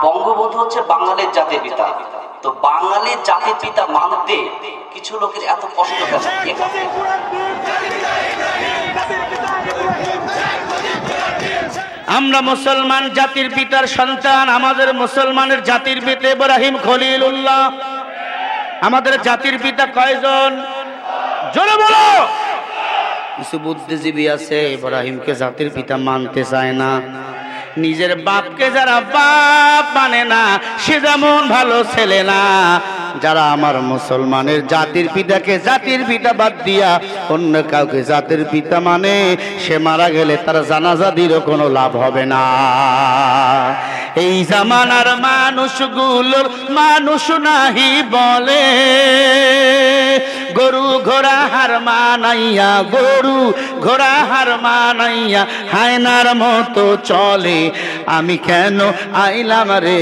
বঙ্গবন্ধু হচ্ছে বাঙালির জাতির পিতা। তো বাঙালির জাতির পিতা মানতে কিছু লোকের এত কষ্ট কেন? আমরা মুসলমান জাতির পিতার সন্তান। আমাদের মুসলমানের জাতির পিতা ইব্রাহিম খলিলুল্লাহ। আমাদের জাতির পিতা কয়জন? জোরে বলো। কিছু বুদ্ধিজীবী আছে ইব্রাহিমকে জাতির পিতা মানতে চায় না। নিজের বাপকে যারা বাপ মানে না সে যেমন ভালো ছেলে না। যারা আমার মুসলমানের জাতির পিতাকে জাতির পিতা বাদ দিয়া অন্য কাউকে জাতির পিতা মানে সে মারা গেলে তার জানাজা দিলেও কোনো লাভ হবে না। এই জামানার মানুষগুলোর মানুষ নাহি বলে, গরু ঘোড়া হার মানাইয়া, গরু ঘোড়া হার মানাইয়া হায়নার মতো চলে। আমি কেন আইলাম রে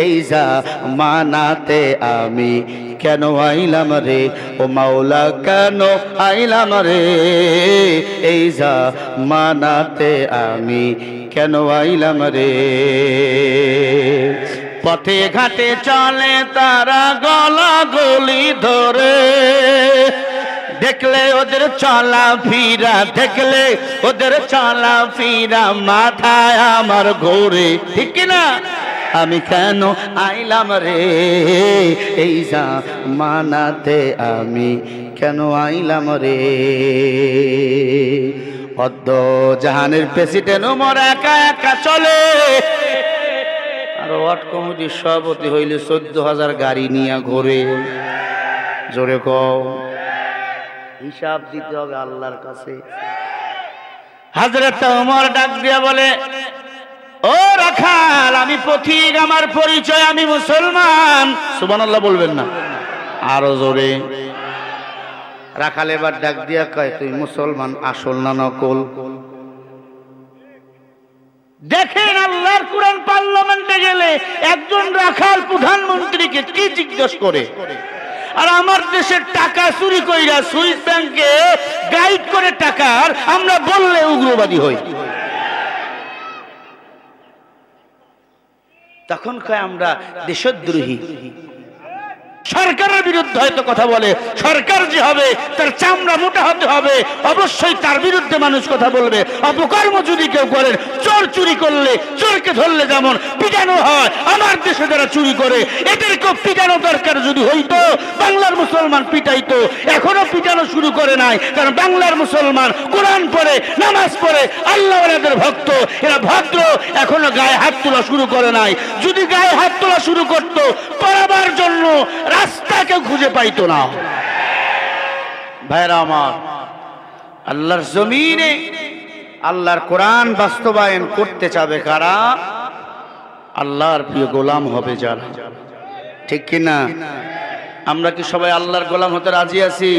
এই জামানাতে, আমি কেন আইলাম রে ও মাওলা, কেন আইলাম রে এই জামানাতে, আমি কেন আইলাম রে। পথে ঘাটে চলে তারা গলা গলি ধরে, দেখলে ওদের চলা ফিরা, দেখলে ওদের চলা ফিরা মাথায় আমার ঘোরে, ঠিক কিনা? আমি কেন আইলাম রে এই জামানাতে, আমি কেন আইলাম রে। অদ্য জাহানের প্রেসিডেন্ট ওমর একা একা চলে, আর ওয়ার্ড কমিটির সভাপতি হইলে 14,000 গাড়ি নিয়ে ঘোরে। জোরে কও, হিসাব দিতে হবে আল্লাহর কাছে। হযরত ওমর ডাক দিয়া বলে, ও রাখাল, আমি পথিক, আমার পরিচয় আমি মুসলমান। সুবহানাল্লাহ বলবেন না, আরো জোরে। রাখাল এবার ডাক দিয়া কয়, তুই মুসলমান আসল না নকল? দেখেন আল্লাহর কোরআন পার্লামেন্টে গেলে একজন রাখাল প্রধানমন্ত্রীকে কি জিজ্ঞেস করে। আর আমার দেশের টাকা চুরি কইরা সুইস ব্যাংকে গাইড করে টাকার, আমরা বললে উগ্রবাদী হই। তখন কয় আমরা দেশদ্রোহী। সরকারের বিরুদ্ধে হয়তো কথা বলে, সরকার যে হবে তার চামড়া মোটা হতে হবে, অবশ্যই তার বিরুদ্ধে মানুষ কথা বলবে। অপকর্ম যদি কেউ করেন, চোর চুরি করলে চোরকে ধরলে যেমন পিটানো হয়, আমার দেশে যারা চুরি করে এদেরকেও পিটানো দরকার যদি হইতো। বাংলার মুসলমান পিটাইতো, এখনো পিটানো শুরু করে নাই, কারণ বাংলার মুসলমান কোরআন পড়ে, নামাজ পড়ে, আল্লাহ ওনাদের ভক্ত, এরা ভদ্র, এখনো গায়ে হাত তোলা শুরু করে নাই। যদি গায়ে হাত তোলা শুরু করতো, পড়াবার জন্য রাস্তা কেউ খুঁজে পাইতো না। ভাইরা আমার, আল্লাহর জমিনে আল্লাহর কোরআন বাস্তবায়ন করতে চাবে কারা? আল্লাহর প্রিয় গোলাম হবে যারা, ঠিক কিনা? আমরা কি সবাই আল্লাহর গোলাম হতে রাজি আছি?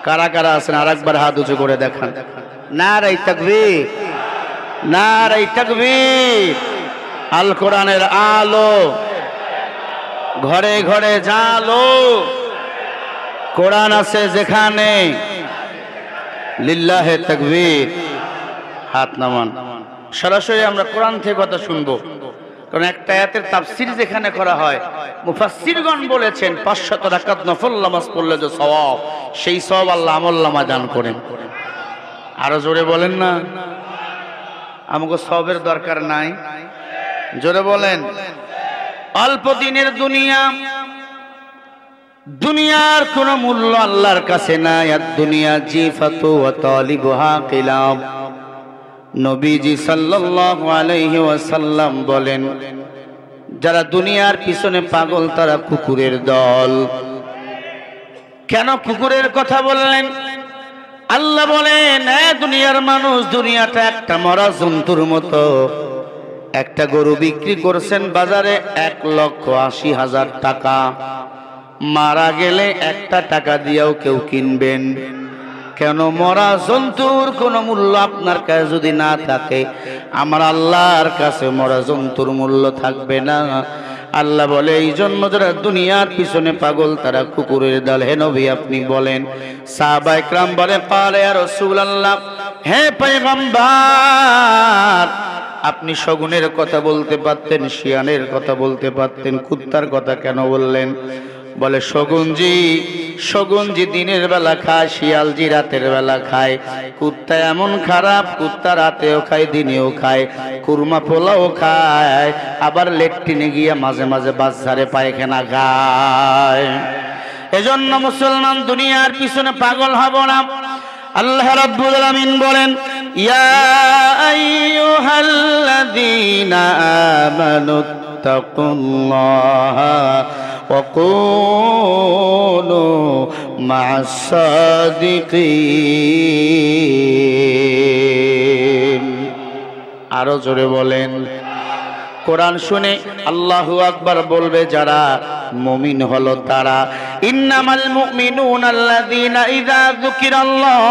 কারা কারা আছেন আরেকবার হাত উঁচু করে দেখান। নারায়ে তাকবীর, নারায়ে তাকবীর। আল কোরআনের আলো ঘরে ঘরে জালো, কোরআন আছে যেখানে, লিল্লাহে তাকবীর। হাত নামান। সরাসরি আমরা কোরআন থেকে কথা শুনবো, কারণ একটা আয়াতের তাফসীর যেখানে করা হয়, মুফাসসিরগণ বলেছেন 500 রাকাত নফল নামাজ পড়লে যে সওয়াব, সেই সওয়াব আল্লাহ আমলনামায় দান করেন। আরো জোরে বলেন না, আমাকে সওয়াবের দরকার নাই। জোরে বলেন। অল্প দিনের দুনিয়া, দুনিয়ার কোন মূল্য আল্লাহর কাছে নাই। আর দুনিয়া জিফাতু ওয়া তালিবুহা কিলাব। নবীজি সাল্লাল্লাহু আলাইহি ওয়াসাল্লাম বলেন, যারা দুনিয়ার পিছনে পাগল তারা কুকুরের দল। কেন কুকুরের কথা বললেন? আল্লাহ বলেন, দুনিয়ার মানুষ, দুনিয়াটা একটা মরা জন্তুর মতো। একটা গরু বিক্রি করছেন বাজারে 1,80,000 টাকা, মারা গেলে একটা টাকা দিয়েও কেউ কিনবেন কেন? মরা জন্তুর কোনো মূল্য আপনার কাছে যদি না থাকে, আমার আল্লাহর কাছে মরা জন্তুর মূল্য থাকবে না। আল্লাহ বলে, এই জন্য যারা দুনিয়ার পিছনে পাগল তারা কুকুরের দল। হে নবী আপনি বলেন। সাহাবায়ে কেরাম বলে, পারে ইয়া রাসূলুল্লাহ, হে পয়গম্বর, আপনি শগুনের কথা বলতে পারতেন, শিয়ালের কথা বলতে পারতেন, কুত্তার কথা কেন বললেন? বলে শগুনজি দিনের বেলা খায়, শিয়ালজি রাতের বেলা খায়। কুত্তা এমন খারাপ, কুত্তা রাতেও খায় দিনেও খায়, কুরমা পোলাও খায়, আবার লেট্রিনে গিয়ে মাঝে মাঝে বাচ্চারে পায়খানা খায়। এজন্য মুসলমান দুনিয়ার পিছনে পাগল হব না। আল্লাহ রাব্বুল আলামিন বলেন, ইয়া আইয়ুহাল্লাযীনা আমানুত্তাকুল্লাহা ওয়া কুনু মা'আস সাদিকিন। আরো জোরে বলেন। কোরআন শুনে আল্লাহু আকবার বলবে যারা, মুমিন হলো তারা। ইন্নামাল মুমিনুনা আল্লাযীনা ইযা যুকিরাল্লাহ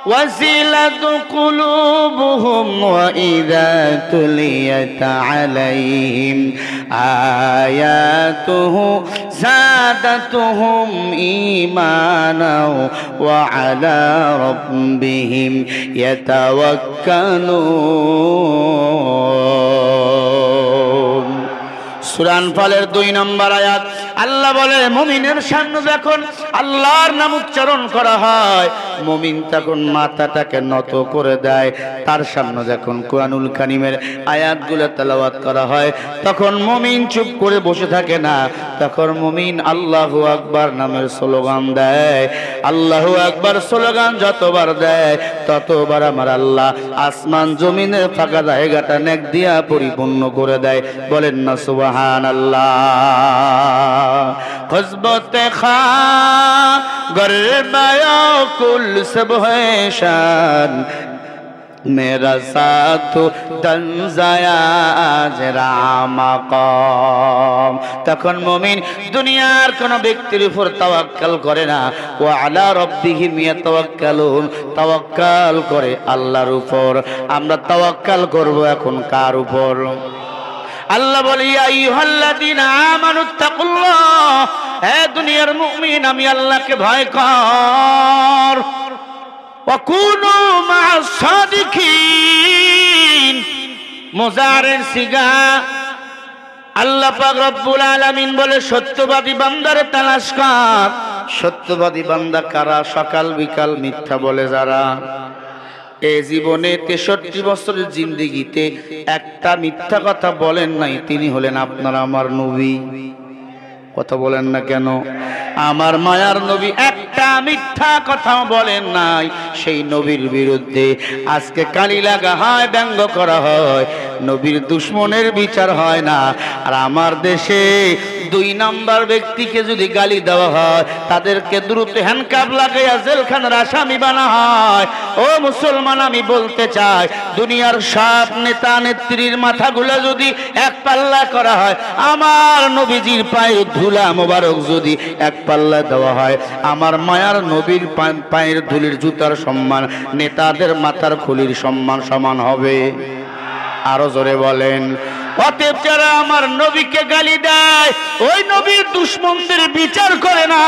ওয়াজিলাত কুলুবুহুম ওয়া ইযা তুলিয়াত আলাইহিম আয়াতুহু যাদাতুহুম ঈমানাও ওয়া আলা রাব্বিহিম ইয়াতাওয়াক্কালুন। সূরা আনফালের 2 নম্বর আয়াত। আল্লাহ বলে, মুমিনের সামনে যখন আল্লাহর নাম উচ্চারণ করা হয়, মুমিন তখন মাথাটাকে নত করে দেয়। তার সামনে যখন কোরআনুল কারীমের আয়াতগুলো তেলাওয়াত করা হয়, তখন মুমিন চুপ করে বসে থাকে না, তখন মুমিন আল্লাহু আকবার নামের স্লোগান দেয়। আল্লাহু আকবার স্লোগান যতবার দেয়, ততবার আমার আল্লাহ আসমান জমিনের ফাঁকা জায়গাটা নেক দিয়া পরিপূর্ণ করে দেয়। বলেন না সুবহানাল্লাহ। ग़ज़बत-ए ख़ागर कुल सब है शान, मेरा साथ तंजाया जरा মাকাম। তখন মুমিন দুনিয়ার কোন ব্যক্তির উপর তাওয়াক্কাল করে না, ওয়া আলা রাব্বিহিম ইয়াতাওয়াক্কালুন, তাওয়াক্কাল করে আল্লাহর উপর। আমরা তাওয়াক্কাল করব এখন কার উপর? আল্লাহ বলে, ইয়া আইয়ুহাল্লাযীনা আমানুত্তাকুল্লাহ, হে দুনিয়ার মুমিন আমি আল্লাহকে ভয় কর। ওয়া কুনু মা'আস সাদিকিন, মুজারের সিগা। আল্লাহ পাক রব্বুল আলামিন বলে, সত্যবাদী বান্দারে তালাশ কর। সত্যবাদী বান্দা কারা? সকাল বিকাল মিথ্যা বলে যারা। এই জীবনে 63 বছরের জিন্দেগিতে একটা মিথ্যা কথা বলেন নাই, তিনি হলেন আপনার আমার নবী। কথা বলেন না কেন? আমার মায়ার নবী একটা মিথ্যা কথা বলেন নাই। সেই নবীর বিরুদ্ধে আজকে কালি লাগা হয়, ব্যঙ্গ করা হয়, নবীর দুশমনের বিচার হয় না। আর আমার দেশে 2 নাম্বার ব্যক্তিকে যদি গালি দেওয়া হয়, তাদেরকে দ্রুত হ্যান্ডকাপ লাগাইয়া জেলখানার আসামি বানা হয়। ও মুসলমান, আমি বলতে চাই, দুনিয়ার সব নেতা নেত্রীর মাথাগুলো যদি এক পাল্লা করা হয়, আমার নবীজির পায়ের ধুলা মোবারক যদি এক পাল্লা দেওয়া হয়, আমার মায়ার নবীর পায়ের ধুলির জুতার সম্মান নেতাদের মাথার খুলির সম্মান সমান হবে। আরো জোরে বলেন। অতএব যারা আমার নবীকে গালি দেয়, ওই নবীর দুশমনদের বিচার করে না,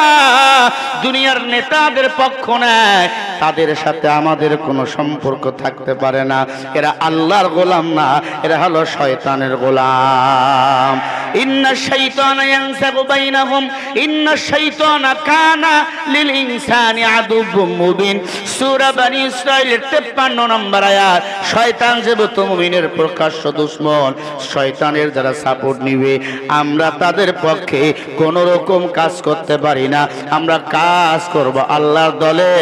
দুনিয়ার নেতাদের পক্ষ নেয়, তাদের সাথে আমাদের কোনো সম্পর্ক থাকতে পারে না। এরা আল্লাহর গোলাম না, এরা হলো শয়তানের গোলাম। ইন্না শাইতানা ইয়ানসাগু বাইনাহুম, ইন্না শাইতানা কানা লিল ইনসানি আদুব্বুম মুবিন। সূরা বনী ইসরাঈলের 53 নম্বর আয়াত। শয়তান যেহেতু মুমিনের প্রকাশ্য দুশমন, শয়তানের যারা সাপোর্ট নিবে, আমরা তাদের পক্ষে কোন রকম কাজ করতে পারি না। আমরা কাজ করব আল্লাহর দলে,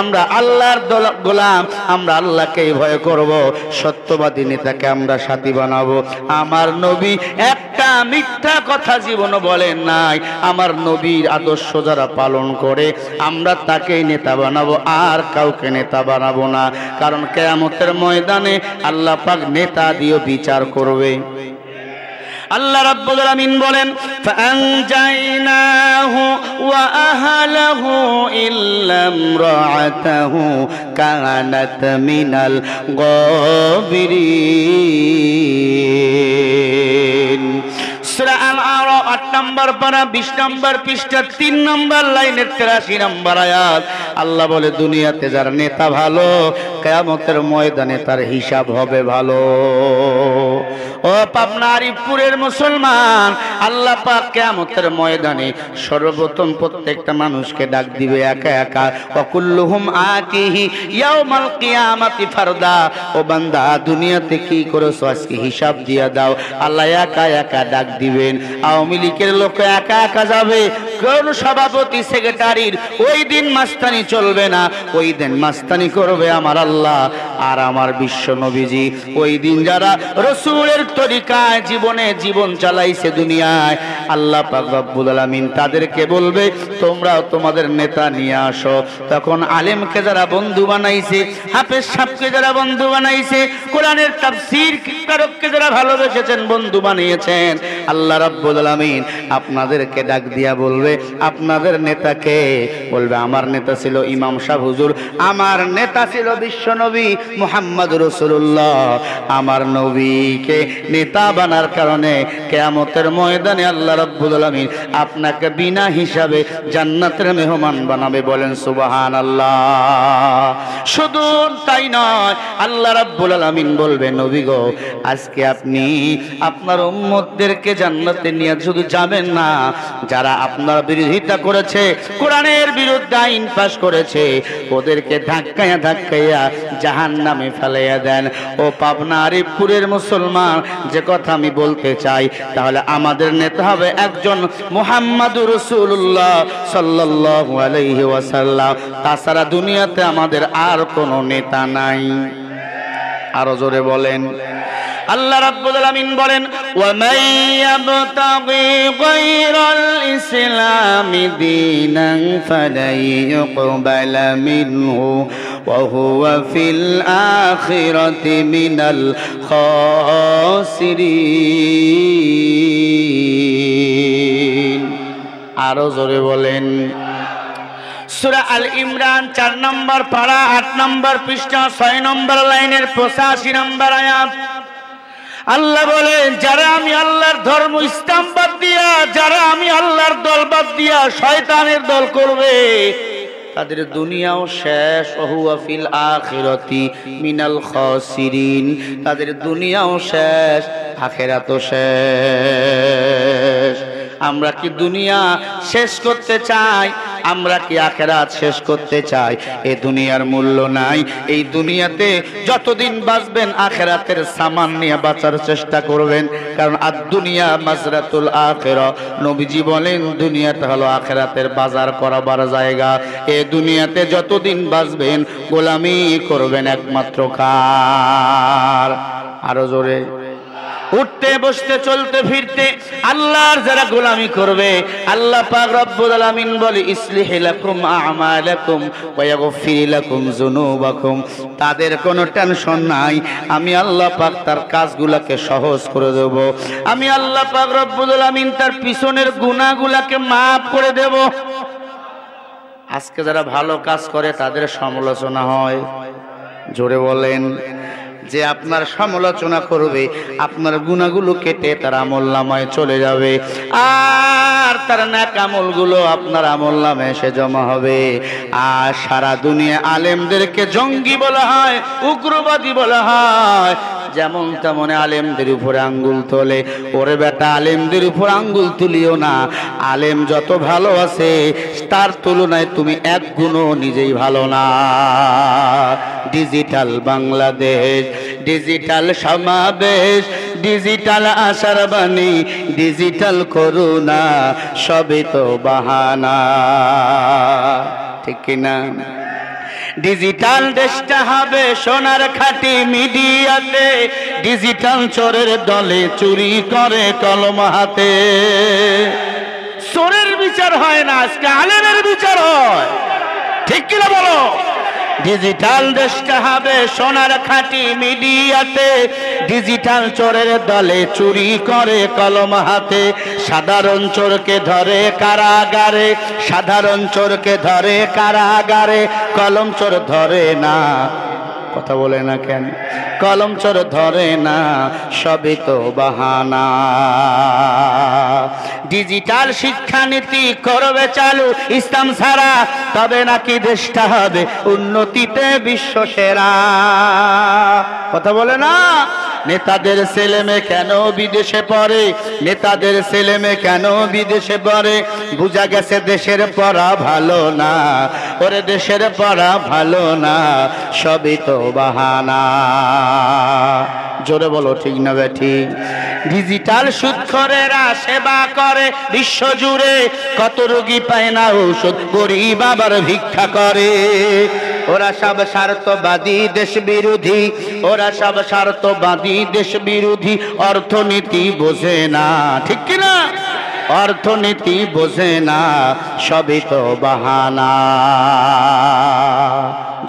আমরা আল্লাহর গোলাম, আমরা আল্লাহকেই ভয় করব। সত্যবাদী নেতাকে আমরা সাথী বানাবো। আমার নবী একটা মিথ্যা কথা জীবনে বলেন নাই। আমার নবীর আদর্শ যারা পালন করে, আমরা তাকেই নেতা বানাবো, আর কাউকে নেতা বানাবো না। কারণ কিয়ামতের ময়দানে আল্লাহ পাক নেতা দিয়ে বিচার করবে। আল্লাহ রাব্বুল আলামিন বলেন, ফাআনজাইনাহু ওয়া আহলাহু ইল্লা ইমরাআতাহু কানাত মিনাল গাবিরিন। সূরা আল-আরাফ 8 নম্বর পারা 20 নম্বর পৃষ্ঠা 3 নম্বর লাইনের 83 নম্বর আয়াত। আল্লাহ বলে দুনিয়াতে যার নেতা ভালো, কিয়ামতের ময়দানে তার হিসাব হবে ভালো। ও পাবনা আরিফপুরের মুসলমান, আল্লাহ পাক কিয়ামতের ময়দানে সর্বপ্রথম প্রত্যেকটা মানুষকে ডাক দিবে একা একা। ওয়া কুল্লুহুম আতিহি ইয়াউমাল কিয়ামাতি ফারদা। ও বান্দা, দুনিয়াতে কি করেছো আজকে হিসাব দিয়া দাও। আল্লাহ একা একা ডাক দিবেন। আওয়ামী লীগের লোক একা একা যাবে, কোন সভাপতি সেক্রেটারির ওই দিন মাস্তানি চলবে না। ওই দিন মাস্তানি করবে আমার আল্লাহ আর আমার বিশ্ব নবীজি। ওই দিন যারা রাসূলের তরিকায় জীবন চালাইছে দুনিয়ায়, আল্লাহ পাক রব্বুল আলামিন তাদেরকে বলবে তোমরাও তোমাদের নেতা নিয়ে আসো। তখন আলেমকে যারা বন্ধু বানাইছে, হাফেজ সাহেবকে যারা বন্ধু বানাইছে, কোরআনের তাফসীর কারককে যারা ভালোবেসেছেন বন্ধু বানিয়েছেন, আল্লাহ রাব্বুল আলামিন আপনাদেরকে ডাক দিয়া বলবে আপনাদের নেতাকে। বলবে আমার নেতা ছিল ইমাম সাহেব হুজুর, আমার নেতা ছিল বিশ্ব নবী মুহাম্মদ রাসূলুল্লাহ। আমার নবীকে নেতা বানার কারণে কিয়ামতের ময়দানে আল্লাহ রাব্বুল আলামিন আপনাকে বিনা হিসাবে জান্নাতের মেহমান বানাবে। বলেন সুবহানাল্লাহ। শুধু তাই নয়, আল্লাহ রাব্বুল আলামিন বলবে নবী গো, আজকে আপনি আপনার উম্মতদেরকে জান্নাতে নিয়ে শুধু যাবেন না, যারা আপনার বিরোধিতা করেছে, কোরআনের বিরুদ্ধে আইন পাশ করেছে, ওদেরকে ধাক্কায়া জাহান্নামে ফেলাইয়া দেন। ও পাবনা আরিফপুরের মুসলমান, যে কথা আমি বলতে চাই, তাহলে আমাদের নেতা হবে একজন মুহাম্মাদুর রাসূলুল্লাহ সাল্লাল্লাহু আলাইহি ওয়াসাল্লাম। তাছাড়া দুনিয়াতে আমাদের আর কোনো নেতা নাই। আরো জোরে বলেন। আল্লাহ রাব্বুল আলামিন বলেন ওয়া মান ইয়াবতাগি গায়রাল ইসলামি দীনান ফালাই ইউকবালা মিনহু ওয়া হুয়া ফিল আখিরাতি মিনাল খাসিরিন। আরো জোরে বলেন। সূরা আল ইমরান 4 নম্বর পারা 8 নম্বর পৃষ্ঠা 6 নম্বর লাইনের 85 নম্বর আয়াত। আল্লাহ বলে যারা আমি আল্লাহর ধর্ম ইসলাম বাদ দিয়া, যারা আমি আল্লাহর দল বাদ দিয়া শয়তানের দল করবে, তাদের দুনিয়াও শেষ। ওহুয়া ফিল আখিরাতি মিনাল খাসিরিন। তাদের দুনিয়াও শেষ, আখিরাতও শেষ। আমরা কি দুনিয়া শেষ করতে চাই? আমরা কি আখিরাত শেষ করতে চাই? এই দুনিয়ার মূল্য নাই। এই দুনিয়াতে যতদিন বাঁচবেন আখিরাতের সামান নিয়ে বাঁচার চেষ্টা করবেন, কারণ আর দুনিয়া মাজরাতুল আখিরা। নবীজি বলেন দুনিয়াটা হলো আখিরাতের বাজার করাবার জায়গা। এই দুনিয়াতে যতদিন বাঁচবেন গোলামি করবেন একমাত্র কার? আরো জোরে। উঠতে বসতে চলতে ফিরতে আল্লাহর যারা গোলামি করবে, আল্লাহ পাক রব্বুল আলামিন বলে ইসলিহি লাকুম আ'মালাকুম ওয়া ইয়াগফির লাকুম যুনুবাকুম। তাদের কোনো টেনশন নাই, আমি আল্লাহ পাক তার কাজগুলোকে সহজ করে দেব। আমি আল্লাহ পাক রব্বুল আলামিন তার পিছনের গুনাহগুলোকে maaf করে দেব। আজকে যারা ভালো কাজ করে তাদের সমালোচনা হয়। জোরে বলেন। যে আপনার সমালোচনা করবে, আপনার গুনাহগুলো কেটে তার আমলনামায় চলে যাবে, আর তার নেক আমলগুলো আপনার আমলনামায় এসে জমা হবে। আর সারা দুনিয়া আলেমদেরকে জঙ্গি বলা হয়, উগ্রবাদী বলা হয়। যেমন তেমন আলেমদের উপরে আঙ্গুল তোলে। ওরে বেটা, আলেমদের উপর আঙ্গুল তুলিও না। আলেম যত ভালো আছে তার তুলনায় তুমি এক গুণও নিজেই ভালো না। ডিজিটাল বাংলাদেশ, ডিজিটাল সমাবেশ, ডিজিটাল আশার বাণী, ডিজিটাল করুণা, সবই তো বাহানা। ঠিক কিনা? ডিজিটাল দেশটা হবে সোনার খাঁটি মিডিয়াতে, ডিজিটাল চোরের দলে চুরি করে কলম হাতে। চোরের বিচার হয় না, আজকে আলেমের বিচার হয়। ঠিক কিনা বলো? ডিজিটাল দেশটা হবে সোনার খাঁটি মিডিয়াতে, ডিজিটাল চোরের দলে চুরি করে কলম হাতে। সাধারণ চোরকে ধরে কারাগারে, সাধারণ চোরকে ধরে কারাগারে, কলম চোর ধরে না। কথা বলে না কেন? কলম চোর ধরে না, সবই তো বাহানা। ডিজিটাল শিক্ষানীতি করবে চালু ইসলাম ছাড়া, তবে নাকি দেশটা হবে উন্নতিতে বিশ্ব সেরা। কথা বলে না? নেতাদের ছেলে মেয়ে কেন বিদেশে পড়ে, নেতাদের ছেলে মেয়ে কেন বিদেশে পড়ে? বুঝা গেছে দেশের পড়া ভালো না, ওরে দেশের পড়া ভালো না, সবই তো বাহানা। জোরে বলো ঠিক না বেঠিক? ডিজিটাল সুদখোরেরা সেবা করে বিশ্ব জুড়ে, কত রোগী পায় না ঔষধ, গরিব আবার ভিক্ষা করে। ওরা সব স্বার্থবাদী দেশ বিরোধী, ওরা সব স্বার্থবাদী দেশ বিরোধী, অর্থনীতি বোঝে না, ঠিক কিনা? অর্থনীতি বোঝে না, সবই তো বাহানা।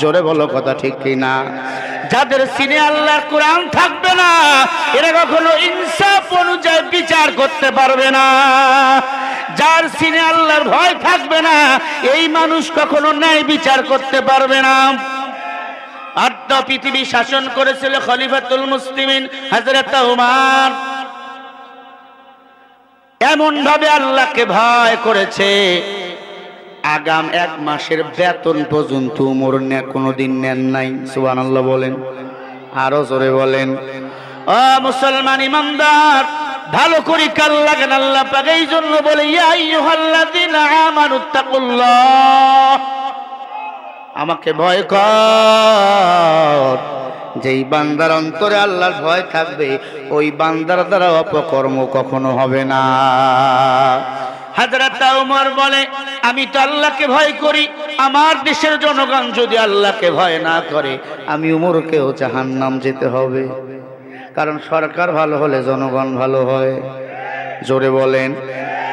জোরে বলো কথা ঠিক কিনা? যাদের সিনে আল্লাহর কোরআন থাকবে না, এরা কখনো ইনসাফ অনুযায়ী বিচার করতে পারবে না। যার সিনে আল্লাহর ভয় থাকবে না, এই মানুষ কখনো ন্যায় বিচার করতে পারবে না। আর্ধ পৃথিবী শাসন করেছিল খলিফাতুল মুসলিমিন হযরত ওমর। এমন ভাবে আল্লাহকে ভয় করেছে, আগাম 1 মাসের বেতন পর্যন্ত ওমর কোনোদিন নেন নাই। সুবহানাল্লাহ বলেন, আরো জোরে বলেন। ও মুসলমান ইমানদার, ভালো করে কাল লাগেন আল্লাহ পাক এই জন্য বলে, ইয়া আইয়ুহাল্লাযীনা আমানুত্তাকুল্লাহ, আমাকে ভয় কর। যেই বান্দার অন্তরে আল্লাহর ভয় থাকবে, ওই বান্দার দ্বারা অপকর্ম কখনো হবে না। হযরত ওমর বলে, আমি তো আল্লাহকে ভয় করি, আমার দেশের জনগণ যদি আল্লাহকে ভয় না করে, আমি ওমরকেও জাহান্নাম যেতে হবে। কারণ সরকার ভালো হলে জনগণ ভালো হয়। জোরে বলেন।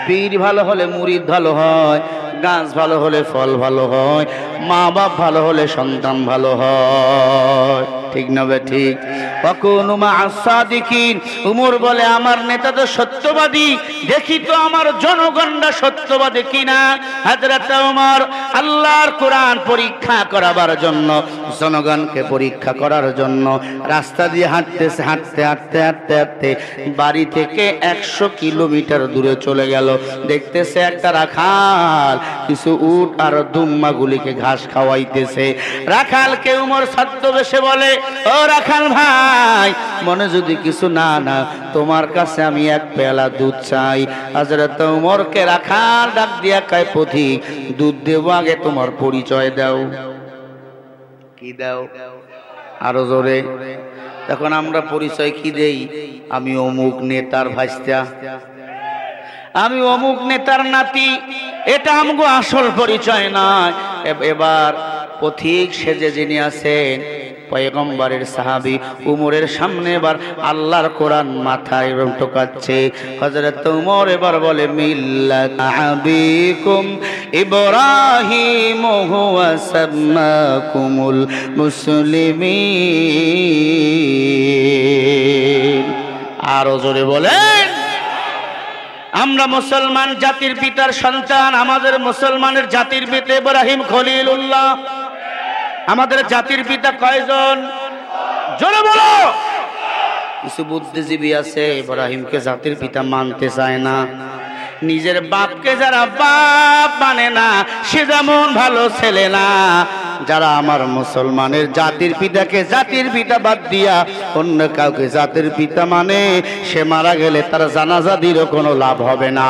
পীর ভালো হলে মুরিদ ভালো হয়, গাছ ভালো হলে ফল ভালো হয়, মা বাপ ভালো হলে সন্তান ভালো হয়, ঠিক না বে ঠিক? ওয়াকুনু মা'আস সাদিকিন। ওমর বলে, আমার নেতা তো সত্যবাদী, দেখি তো আমার জনগণরা সত্যবাদী কিনা। হযরত ওমর আল্লাহর কোরআন পরীক্ষা করাবার জন্য, জনগণকে পরীক্ষা করার জন্য রাস্তা দিয়ে হাঁটতেছে, হাঁটতে হাঁটতে হাঁটতে হাঁটতে বাড়ি থেকে 100 কিলোমিটার দূরে চলে গেল। দেখতেছে একটা রাখাল কিছু উট আর দুম্মাগুলিকে ঘাস খাওয়াইতেছে। রাখালকে ওমর ছদ্মবেশে বলে, ও রাখাল ভাই, মনে যদি কিছু না না, তোমার কাছে আমি 1 পেয়ালা দুধ চাই। হযরত ওমরকে রাখাল ডাক দিয়া কয়, পথিক, দুধ দেব, আগে তোমার পরিচয় দাও। কি দাও? আরো জোরে। তখন আমরা পরিচয় কি দেই? আমি অমুক নেতার ভাইস্তা, আমি অমুক নেতার নাতি। এটা আমগো আসল পরিচয় নয়। এবার পথিক সেজে যিনি আছেন, পয়গম্বরের সাহাবী উমরের সামনে এবার আল্লাহর কোরআন মাথায় এবং টোকাচ্ছে। হযরত উমর এবার বলে, মিল্লাত আবিকুম ইব্রাহিম হুয়া সাম্মাকুমুল মুসলিমিন। আরো জোরে বলেন। আমরা মুসলমান জাতির পিতার সন্তান। আমাদের মুসলমানের জাতির পিতা ইব্রাহিম খলিলুল্লাহ। আমাদের জাতির পিতা কয়জন? জোরে বলো। কিছু বুদ্ধিজীবী আছে ইব্রাহিমকে জাতির পিতা মানতে চায় না। নিজের বাপকে যারা বাপ মানে না, সে যেমন ভালো ছেলে না। যারা আমার মুসলমানের জাতির পিতাকে জাতির পিতা বাদ দিয়া অন্য কাউকে জাতির পিতা মানে, সে মারা গেলে তার জানাজা দিলেও কোনো লাভ হবে না।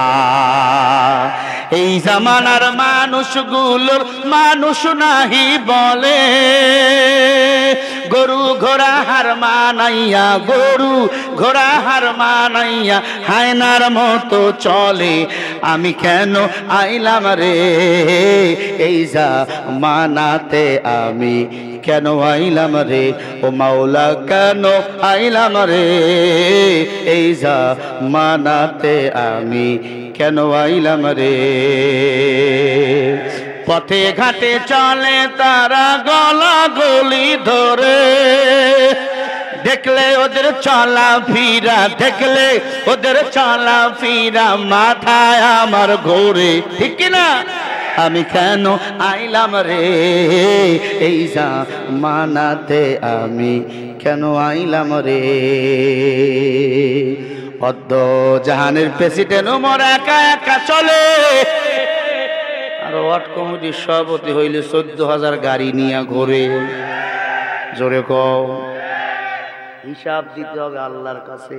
এই জামানার মানুষগুলোর মানুষ নাহি বলে, গরু ঘোড়া হার মানাইয়া, গরু ঘোড়া হার মানাইয়া হায়নার মতো চলে। আমি কেন আইলাম রে এই জামানাতে, আমি কেন আইলাম রে ও মাওলা, কেন আইলাম রে এই জামানাতে, আমি কেন আইলাম রে। পথে ঘাটে চলে তারা গলা গলি ধরে, দেখলে ওদের চলা ফিরা, দেখলে ওদের চলা ফিরা মাথায় আমার ঘোরে, ঠিক কিনা? আমি কেন আইলাম রে এই জামানাতে, আমি কেন আইলাম রে। অদ্য জাহানের প্রেসিডেন্ট ওমর একা একা চলে, আর ওয়ার্ড কমিটির সভাপতি হইলে 14,000 গাড়ি নিয়ে ঘোরে। জোরে কও, হিসাব দিতে হবে আল্লাহর কাছে।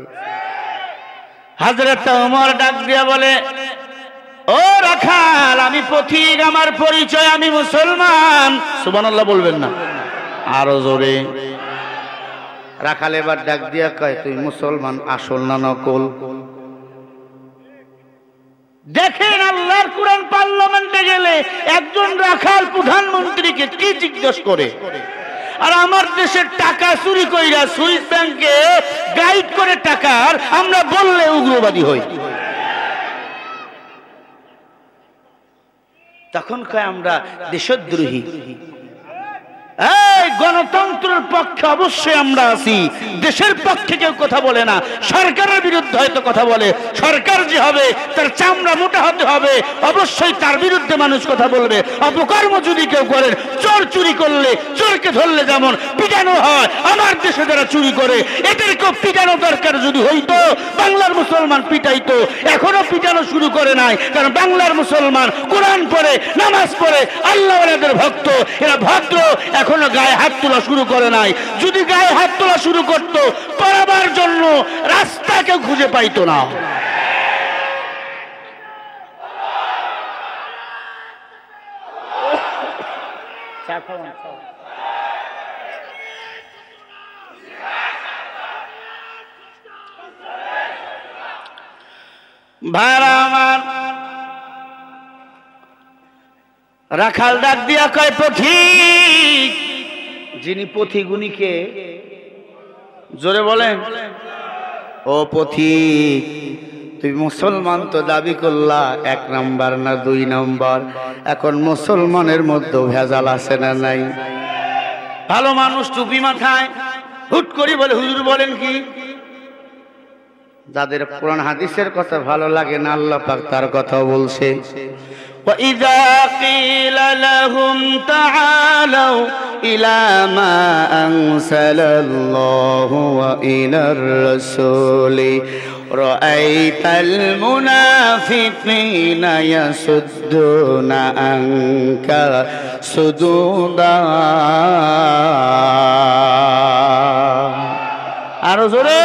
হযরত ওমর ডাক দিয়া বলে, ও রাখাল, আমি পথিক, আমার পরিচয় আমি মুসলমান। সুবহানাল্লাহ বলবেন না, আরো জোরে। রাখাল এবার ডাক দিয়া কয়, তুই মুসলমান আসল না নকল? দেখেন আল্লাহর কোরআন পার্লামেন্টে গেলে একজন রাখাল প্রধানমন্ত্রীকে কি জিজ্ঞেস করে, আর আমার দেশের টাকা চুরি কইরা সুইস ব্যাংকে গাইড করে টাকার, আমরা বললে উগ্রবাদী হই। তখন কয় আমরা দেশদ্রোহী। এই গণতন্ত্রের পক্ষে অবশ্যই আমরা আছি, দেশের পক্ষে কেউ কথা বলে না, সরকারের বিরুদ্ধে হয়তো কথা বলে। সরকার যে হবে তার চামড়া মোটা হতে হবে, অবশ্যই তার বিরুদ্ধে মানুষ কথা বলবে। অপকর্ম যদি কেউ করেন, চোর চুরি করলে চোরকে ধরলে যেমন পিটানো হয়, আমার দেশে যারা চুরি করে এদেরকেও পিটানো দরকার যদি হইতো। বাংলার মুসলমান পিটাইতো, এখনো পিটানো শুরু করে নাই, কারণ বাংলার মুসলমান কোরআন পড়ে, নামাজ পড়ে, আল্লাহওয়ালাদের ভক্ত, এরা ভদ্র, এখনো গায়ে হাত তোলা শুরু করে নাই। যদি গায়ে হাত তোলা শুরু করত, পড়াবার জন্য রাস্তা কেউ খুঁজে পাইতো না। ভাইরা আমার, রাখাল ডাক দিয়া কয়, পথিক। যিনি পথিক উনি কে? জোরে বলেন। ও পথিক, তুই মুসলমান তো দাবি করলা, 1 নাম্বার না 2 নাম্বার? এখন মুসলমানের মধ্যে ভেজাল আছে না নাই? ভালো মানুষ টুপি মাথায়, হুট করে বলে হুজুর বলেন কি? যাদের কোরআন হাদিসের কথা ভালো লাগে না, আল্লাহ পাক তার কথা বলছে, وَإِذَا قِيلَ لَهُمْ تَعَالَوْا إِلَى مَا أَنزَلَ اللَّهُ وَإِلَى الرَّسُولِ رَأَيْتَ الْمُنَافِقِينَ يَصُدُّونَ عَنكَ صُدُودًا। আরো জোরে।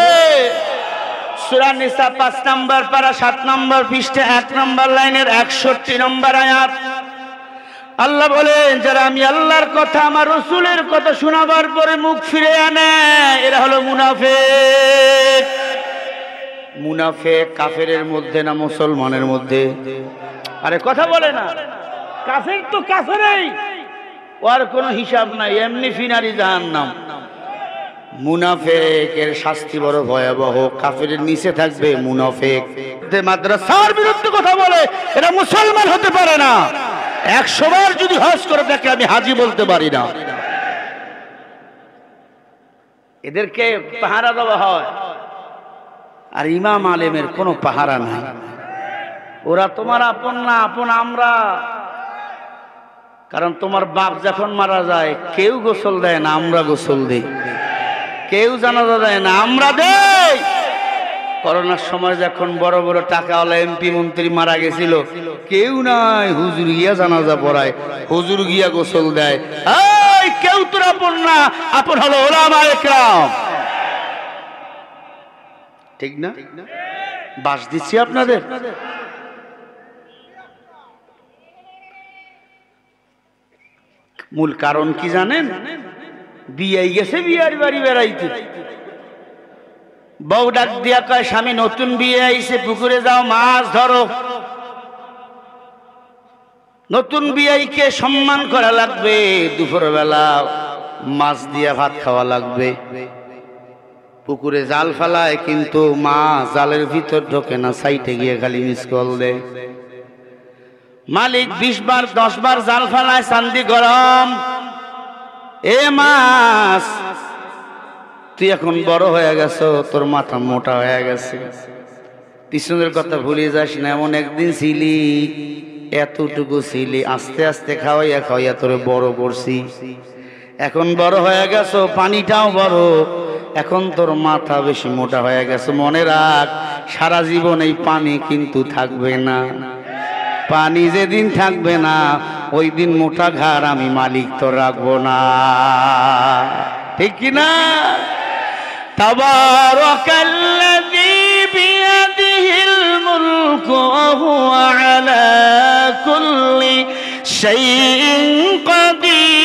সূরা নিসা 5 নম্বর পারা 7 নম্বর পৃষ্ঠা 1 নম্বর লাইনের 61 নম্বর আয়াত। আল্লাহ বলেন, যারা আমি আল্লাহর কথা, আমার রাসূলের কথা শোনাবার পরে মুখ ফিরে আনে, এরা হলো মুনাফিক। মুনাফিক কাফেরের মধ্যে না মুসলমানের মধ্যে? আরে কথা বলে না। কাফের তো কাফেরই, ওর কোনো হিসাব নাই, এমনি ফিনারি জাহান্নাম। মুনাফিকের শাস্তি বড় ভয়াবহ, কাফেরের নিচে থাকবে মুনাফিক। মাদ্রাসার বিরুদ্ধে কথা বলে, এরা মুসলমান হতে পারে না। 100 বার যদি হজ করে দেখে, আমি হাজি বলতে পারি না। এদেরকে পাহারা দেওয়া হয়, আর ইমাম আলেমের কোনো পাহারা নাই। ওরা তোমার আপন না, আপন আমরা। কারণ তোমার বাপ যখন মারা যায়, কেউ গোসল দেয় না, আমরা গোসল দিই। কেউ জানাজা দেয় না, আমরা দেই। করোনার সময় যখন বড় বড় টাকাওয়ালা এমপি মন্ত্রী মারা গেছিল, কেউ নাই, হুজুর গিয়া জানাজা পড়ায়, হুজুর গিয়া গোসল দেয়। এই কেউ তোর আপন না, আপন হলো উলামায়ে কেরাম। ঠিক না? বাস দিচ্ছি আপনাদের। মূল কারণ কি জানেন? বিয়াই গেছে, বিয়ার বাড়ি বেড়াইতে। বউ ডাক দিয়া কয়, স্বামী নতুন বিয়ে আইছে, পুকুরে যাও মাছ ধরো। নতুন বিয়াইকে সম্মান করা লাগবে, দুপুরবেলা মাছ দিয়া ভাত খাওয়া লাগবে। পুকুরে জাল ফেলায়, কিন্তু মাছ জালের ভিতর ঢোকে না, সাইটে গিয়ে খালি মিস কল দেয়। মালিক 20 বার 10 বার জাল ফেলায়, চান্দি গরম। এ মাছ, তুই এখন বড় হয়ে গেছ, তোর মাথা মোটা হয়ে গেছে, পিছনের কথা ভুলে যাস না। এমন একদিন ছিলি এতটুকু ছিলি, আস্তে আস্তে খাওয়াইয়া খাওয়াইয়া তোরে বড় করছি। এখন বড় হয়ে গেছো, পানিটাও বড়, এখন তোর মাথা বেশি মোটা হয়ে গেছে। মনে রাখ, সারা জীবন এই পানি কিন্তু থাকবে না। পানি যেদিন থাকবে না, ওই দিন মোটা ঘাড় আমি মালিক তো রাখবো না। ঠিক কিনা? তাবারাকাল্লাযী বিয়াদিহিল মুলকু ওয়া হুয়া আলা কুল্লি শাইইন কাদির।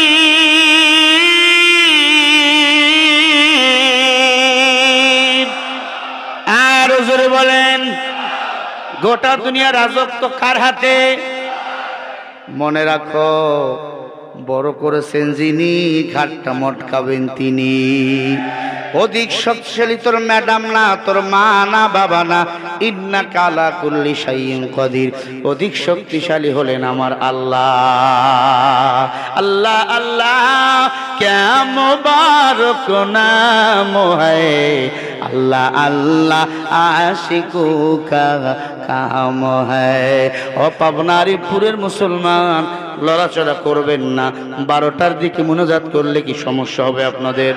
আর জোরে বলেন, গোটা দুনিয়ার রাজত্ব কার হাতে? মনে রাখো, বড় করেছেন যিনি, ঘাটটা মটকাবেন তিনি। অধিক শক্তিশালী তোর ম্যাডাম না, তোর মা না, বাবা না। ইন্নাকা আলা কুল্লি শাইইন কাদির। অধিক শক্তিশালী হলেন আমার আল্লাহ। আল্লাহ আল্লাহ ক্যা মুবারক নাম হ্যায়, আল্লাহ আল্লাহ আশিকু কা কাম হ্যায়। ও পাবনারীপুরের মুসলমান, লড়াচড়া করবেন না। 12টার দিকে মুনাজাত করলে কি সমস্যা হবে আপনাদের?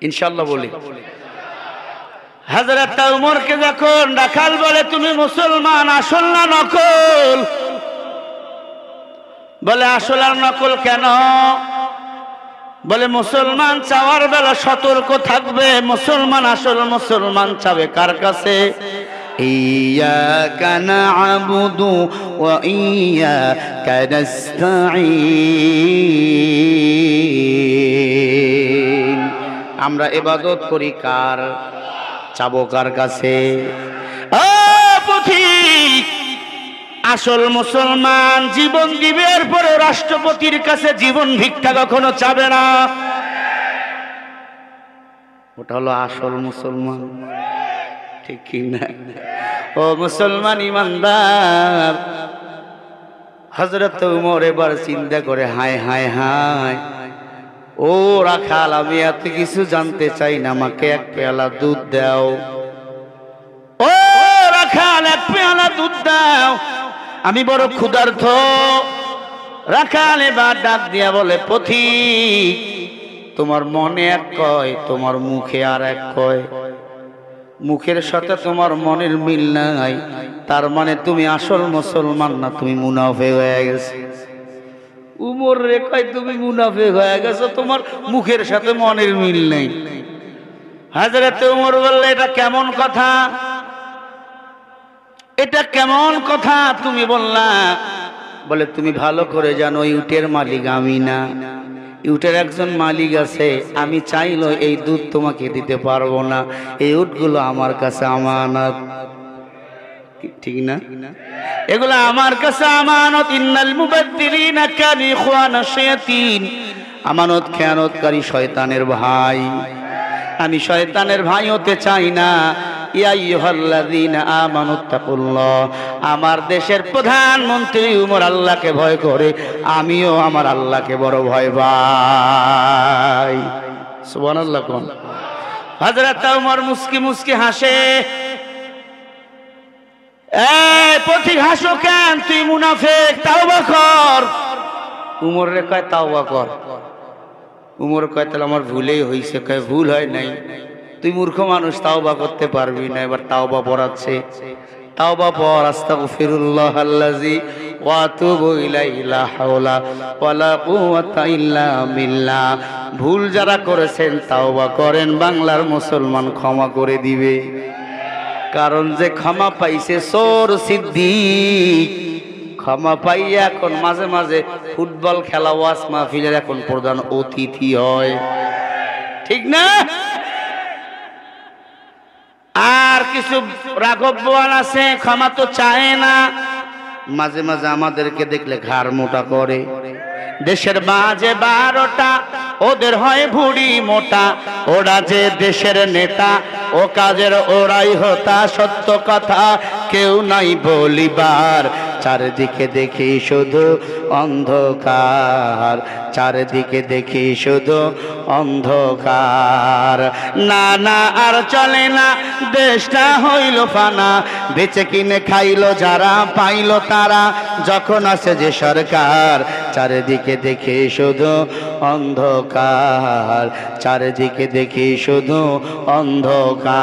ইনশাআল্লাহ বলি। হযরত ওমরকে যখন রাখাল বলে, তুমি মুসলমান আসল না নকল? বলে আসল আর নকল কেন? বলে মুসলমান চাওয়ার বেলা সতর্ক থাকবে। মুসলমান আসল মুসলমান চাবে কার কাছে? ইয়্যাকা না'বুদু ওয়া ইয়্যাকা নাস্তাঈন। আমরা ইবাদত করি কার? চাবো কার কাছে? ও পথিক, আসল মুসলমান জীবন দিবে, এরপরে রাষ্ট্রপতির কাছে জীবন ভিক্ষা কখনো চাবে না। ওটা হলো আসল মুসলমান। ঠিক কি না? ও মুসলমান ইমানদার, হযরত ওমর এবার চিন্তা করে, হায় হায় হায়, ও রাখাল, আমি এত কিছু জানতে চাই না, আমাকে এক পেয়ালা দুধ দাও। ও রাখাল, এক পেয়ালা দুধ দাও, আমি বড় ক্ষুধার্ত। রাখাল এবার ডাক দিয়া বলে, পথিক, তোমার মনে এক কয়, তোমার মুখে আর এক কয়। মুখের সাথে তোমার মনের মিল নাই, তার মানে তুমি আসল মুসলমান না, তুমি মুনাফিক হয়ে গেছো। উমর রে কয়, তুমি মুনাফিক হয়ে গেছো, তোমার মুখের সাথে মনের মিল নেই। হযরত ওমর বললে, এটা কেমন কথা? এটা কেমন কথা তুমি বললা? বলে, তুমি ভালো করে জানো ইউটের মালিক আমি না, ইউটের একজন মালিক আছে। আমি চাইলো এই দুধ তোমাকে দিতে পারবো না, এই উটগুলো আমার কাছে আমানত। ঠিক না? এগুলো আমার কাছে আমানত। ইন্নাল মুবাদ্দিরিনা কানু ইখওয়ানা শায়াতিন। আমানত খেয়ানতকারী শয়তানের ভাই। আমি শয়তানের ভাই হতে চাই না। ইয়া আইয়ুহাল্লাযীনা আমানুত্তাকুল্লাহ। আমার দেশের প্রধানমন্ত্রী উমর আল্লাহকে ভয় করে, আমিও আমার আল্লাহকে বড় ভয় পাই। সুবহানাল্লাহ কোন? হযরত ওমর মুস্কি মুস্কি হাসে। এই পথিক, হাসো কেন? তুই মুনাফিক, তাওবা কর। উমর রে কয়, তাওবা কর। উমর কয়, তাহলে আমার ভুলেই হইছে। কয়, ভুল হয় নাই, তুই মূর্খ মানুষ, তাওবা করতে পারবি না। এবার তাওবা পড়াচ্ছে, তাওবা পড়। আস্তাগফিরুল্লাহাল্লাযী ওয়া আতুবু ইলাইহি, লা হাওলা ওয়ালা কুওয়াতা ইল্লা বিল্লাহ। ভুল যারা করেছেন তাওবা করেন, বাংলার মুসলমান ক্ষমা করে দিবে। কারণ যে ক্ষমা পাইছে চোর সিদ্দিক, ক্ষমা পাইয়া এখন মাঝে মাঝে ফুটবল খেলা, ওয়াজ মাহফিলের এখন প্রধান অতিথি হয়। ঠিক না? আর কিছু রাঘব বোয়াল আছে, ক্ষমা তো চায় না, মাঝে মাঝে আমাদেরকে দেখলে ঘাড় মোটা করে। দেশের মাঝে 12টা, ওদের হয় ভুড়ি মোটা। ওরা যে দেশের নেতা, ও কাজের ওরাই হতা। সত্য কথা কেউ নাই বলিবার, চারদিকে দেখি শুধু অন্ধকার, চারদিকে দেখি শুধু অন্ধকার। না না আর চলে না, দেশটা হইল ফানা, বেচে কিনে খাইলো যারা, পাইলো তারা, যখন আছে যে সরকার, চারিদিকে দেখি শুধু অন্ধকার, চারিদিকে দেখি শুধু অন্ধকার।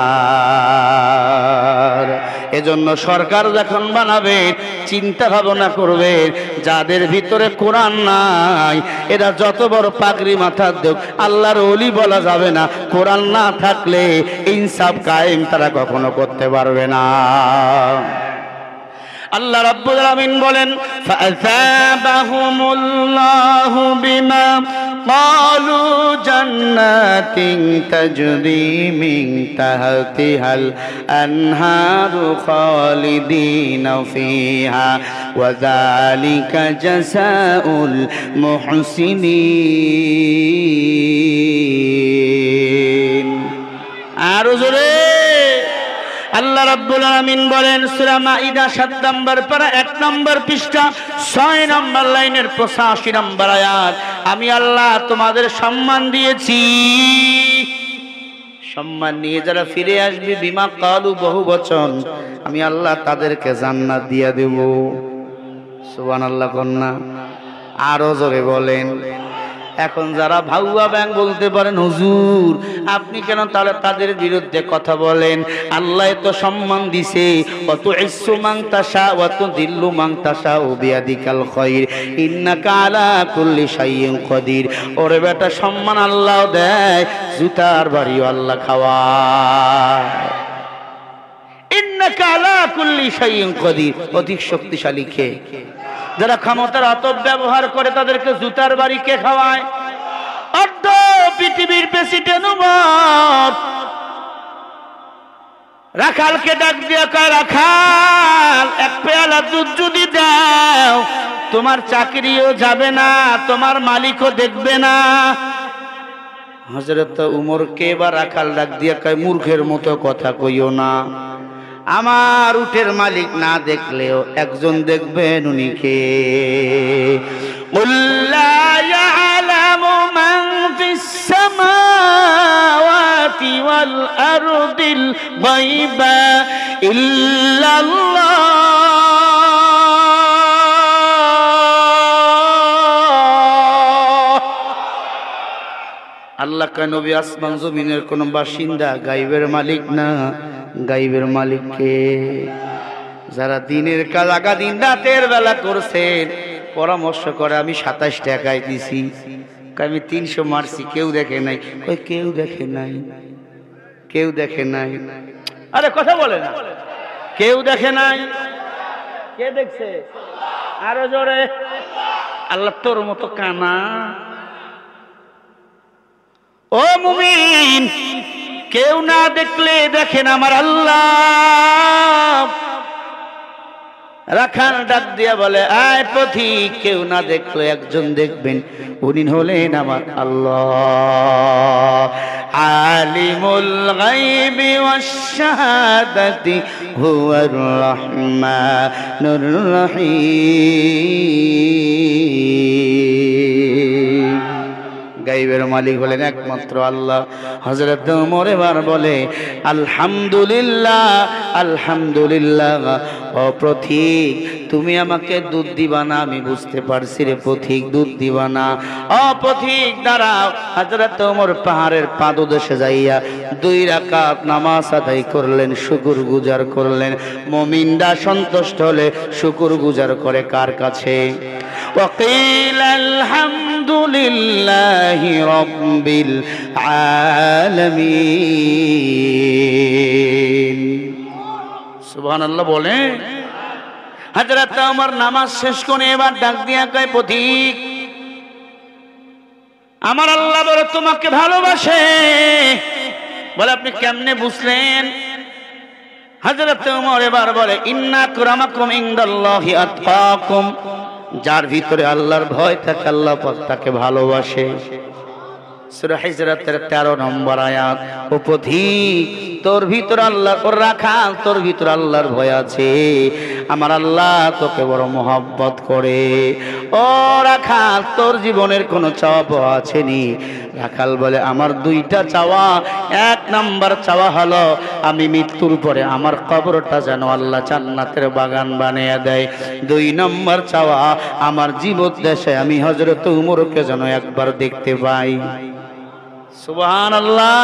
এজন্য সরকার যখন বানাবেন চিন্তা ভাবনা করবেন, যাদের ভিতরে কোরআন নাই এরা যত বড় পাগড়ি মাথার দেখ, আল্লাহর ওলি বলা যাবে না। কোরআন না থাকলে ইনসাফ কায়েম তারা কখনো করতে পারবে না। আল্লাহ রাব্বুল আলামিন বলেন, ফাআযাবাহুমুল্লাহু বিমা ক্বালু জান্নাতিন তাজরি মিন তাহতিহাল আনহারু খালিদিনা ফিহা ওয়া যালিকা জাযাউল মুহসিনিন। আর জোরে আল্লাহ রাব্বুল আলামিন বলেন, সূরা মাইদা ৭ নম্বর পারা ১ নম্বর পৃষ্ঠা ৬ নম্বর লাইনের ৮৫ নম্বর আয়াত, আমি আল্লাহ তোমাদের সম্মান দিয়েছি। সম্মান নিয়ে যারা ফিরে আসবে, বিমা কালু বহু বচন, আমি আল্লাহ তাদেরকে জান্নাত দিয়ে দেব। সুবহানাল্লাহ কন্যা আরো জোরে বলেন। এখন যারা ভাউয়া ব্যাং বলতে পারেন, হুজুর আপনি কেন তাহলে তাদের বিরুদ্ধে কথা বলেন? আল্লাহ তো সম্মান দিছে, অত ইসু মান তাশা ওয়াত দিল্লু মান তাশা ও বিয়াদিকাল খায়র ইন্নাকা আলা কুল্লি শাইইন কাদির। ওরে বেটা, সম্মান আল্লাহ দেয়, জুতার বাড়িও আল্লাহ খাওয়ায়। ইন্নাকা আলা কুল্লি শাইইন কাদির, অধিক শক্তিশালী কে? যারা ক্ষমতার অপব্যবহার করে তাদেরকে জুতার বাড়ি কে খাওয়ায়? অর্ধ পৃথিবীর প্রেসিডেন্ট উমর রাখালকে ডাক দিয়ে কয়, রাখাল এক পেয়ালা দুধ যদি দাও তোমার চাকরিও যাবে না, তোমার মালিকও দেখবে না। হযরত উমরকে বা রাখাল ডাক দিয়ে কয়, মূর্খের মতো কথা কইও না, আমার উটের মালিক না দেখলেও একজন দেখবেন, উনি কে? কুল্লা ইয়ালামু মান ফিস সামাওয়াতি ওয়াল আরদিল গায়বা ইল্লাল্লাহ। আল্লাহ কয়, নবী আসমান জমিনের কোন বাসিন্দা, গায়বের মালিক না। গায়বের মালিক কে? যারা দিনের কাজ আগা দিন রাতের বেলা করছেন, পরামর্শ করে আমি ২৭ টাকায় দিছি, আমি ৩০০ মারছি, কেউ দেখে নাই। কই কেউ দেখে নাই, কেউ দেখে নাই। আরে কথা বলে না, কেউ দেখে নাই। কে দেখছে? আরো জোরে। আল্লাহ তোর মতো কানা? ও মুমিন, কেউ না দেখলে দেখেন আমার আল্লাহ। রাখাল ডাক দিয়া বলে, আয় পথিক, কেউ না দেখলে একজন দেখবেন, উনি হলেন আমার আল্লাহ। আলিমুল গায়বি ওয়াশ শাহাদাতি হুয়ার রহমানুর রহিম। গায়বের মালিক হলেন একমাত্র আল্লাহ। হযরত ওমর এবার বলে, আলহামদুলিল্লাহ, আলহামদুলিল্লাহ। ও পথিক, তুমি আমাকে দুধ দিবা না? আমি বুঝতে পারছি রে পথিক, দুধ দিবা না। ও পথিক দাঁড়াও। হযরত ওমর পাহাড়ের পাদদেশে যাইয়া 2 রাকাত নামাজ আদায় করলেন, শুকর গুজার করলেন। মুমিনরা সন্তুষ্ট হলে শুকর গুজার করে কার কাছে? وقيل الحمد لله رب العالمين। সুবহানাল্লাহ বলে। হযরত ওমর নামাজ শেষ করে এবার ডাক দিয়া কয়, পথিক, আমার আল্লাহ বলে তোমাকে ভালোবাসে। বলে, আপনি কেমনে বুঝলেন? হযরত ওমর এবার বলে, ইন্না আকরামাকুম ইনদাল্লাহি আতকাকুম। যার ভিতরে আল্লাহর ভয় থাকে আল্লাহ পাক তাকে ভালোবাসে। সূরা হিজরাতের 13 নম্বর আয়াত। ও পথিক, তোর ভিতর আল্লাহর রাখাল, তোর ভিতর আল্লাহর ভয় আছে, আমার আল্লাহ তোকে বড় মোহাব্বত করে। ও রাখাল, তোর জীবনের কোনো চাওয়া পাওয়া আছেনি? রাখাল বলে, আমার দুইটা চাওয়া। এক নাম্বার চাওয়া হলো আমি মৃত্যুর পরে আমার কবরটা যেন আল্লাহ জান্নাতের বাগান বানিয়ে দেয়। দুই নম্বর চাওয়া, আমার জীবদ্দশায় আমি হযরত উমরকে যেন একবার দেখতে পাই। সুবহানাল্লাহ।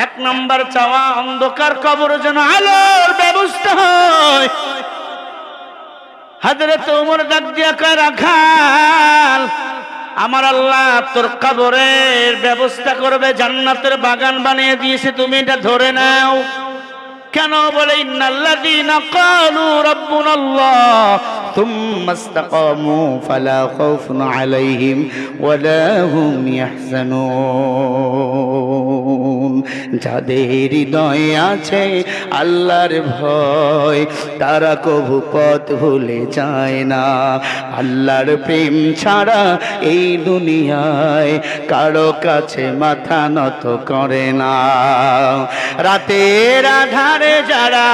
এক নম্বর চাওয়া, অন্ধকার কবরে যেন আলোর ব্যবস্থা হয়। হযরত উমর ডাক দিয়া কয়, রাখাল, আমার আল্লাহ তোর কবরের ব্যবস্থা করবে, জান্নাতের বাগান বানিয়ে দিয়েছে, তুমি এটা ধরে নাও। কেন? বলে, ইন্নাল্লাযীনা ক্বালু রাব্বুনাল্লাহ থুম্মা ইসতাকামু ফালা খাউফুন আলাইহিম ওয়ালা হুম ইয়াহজানুন। যাদের হৃদয়ে আছে আল্লাহর ভয়, তারা কভু পথ ভুলে যায় না। আল্লাহর প্রেম ছাড়া এই দুনিয়ায় কারো কাছে মাথা নত করে না। রাতের আধারে যারা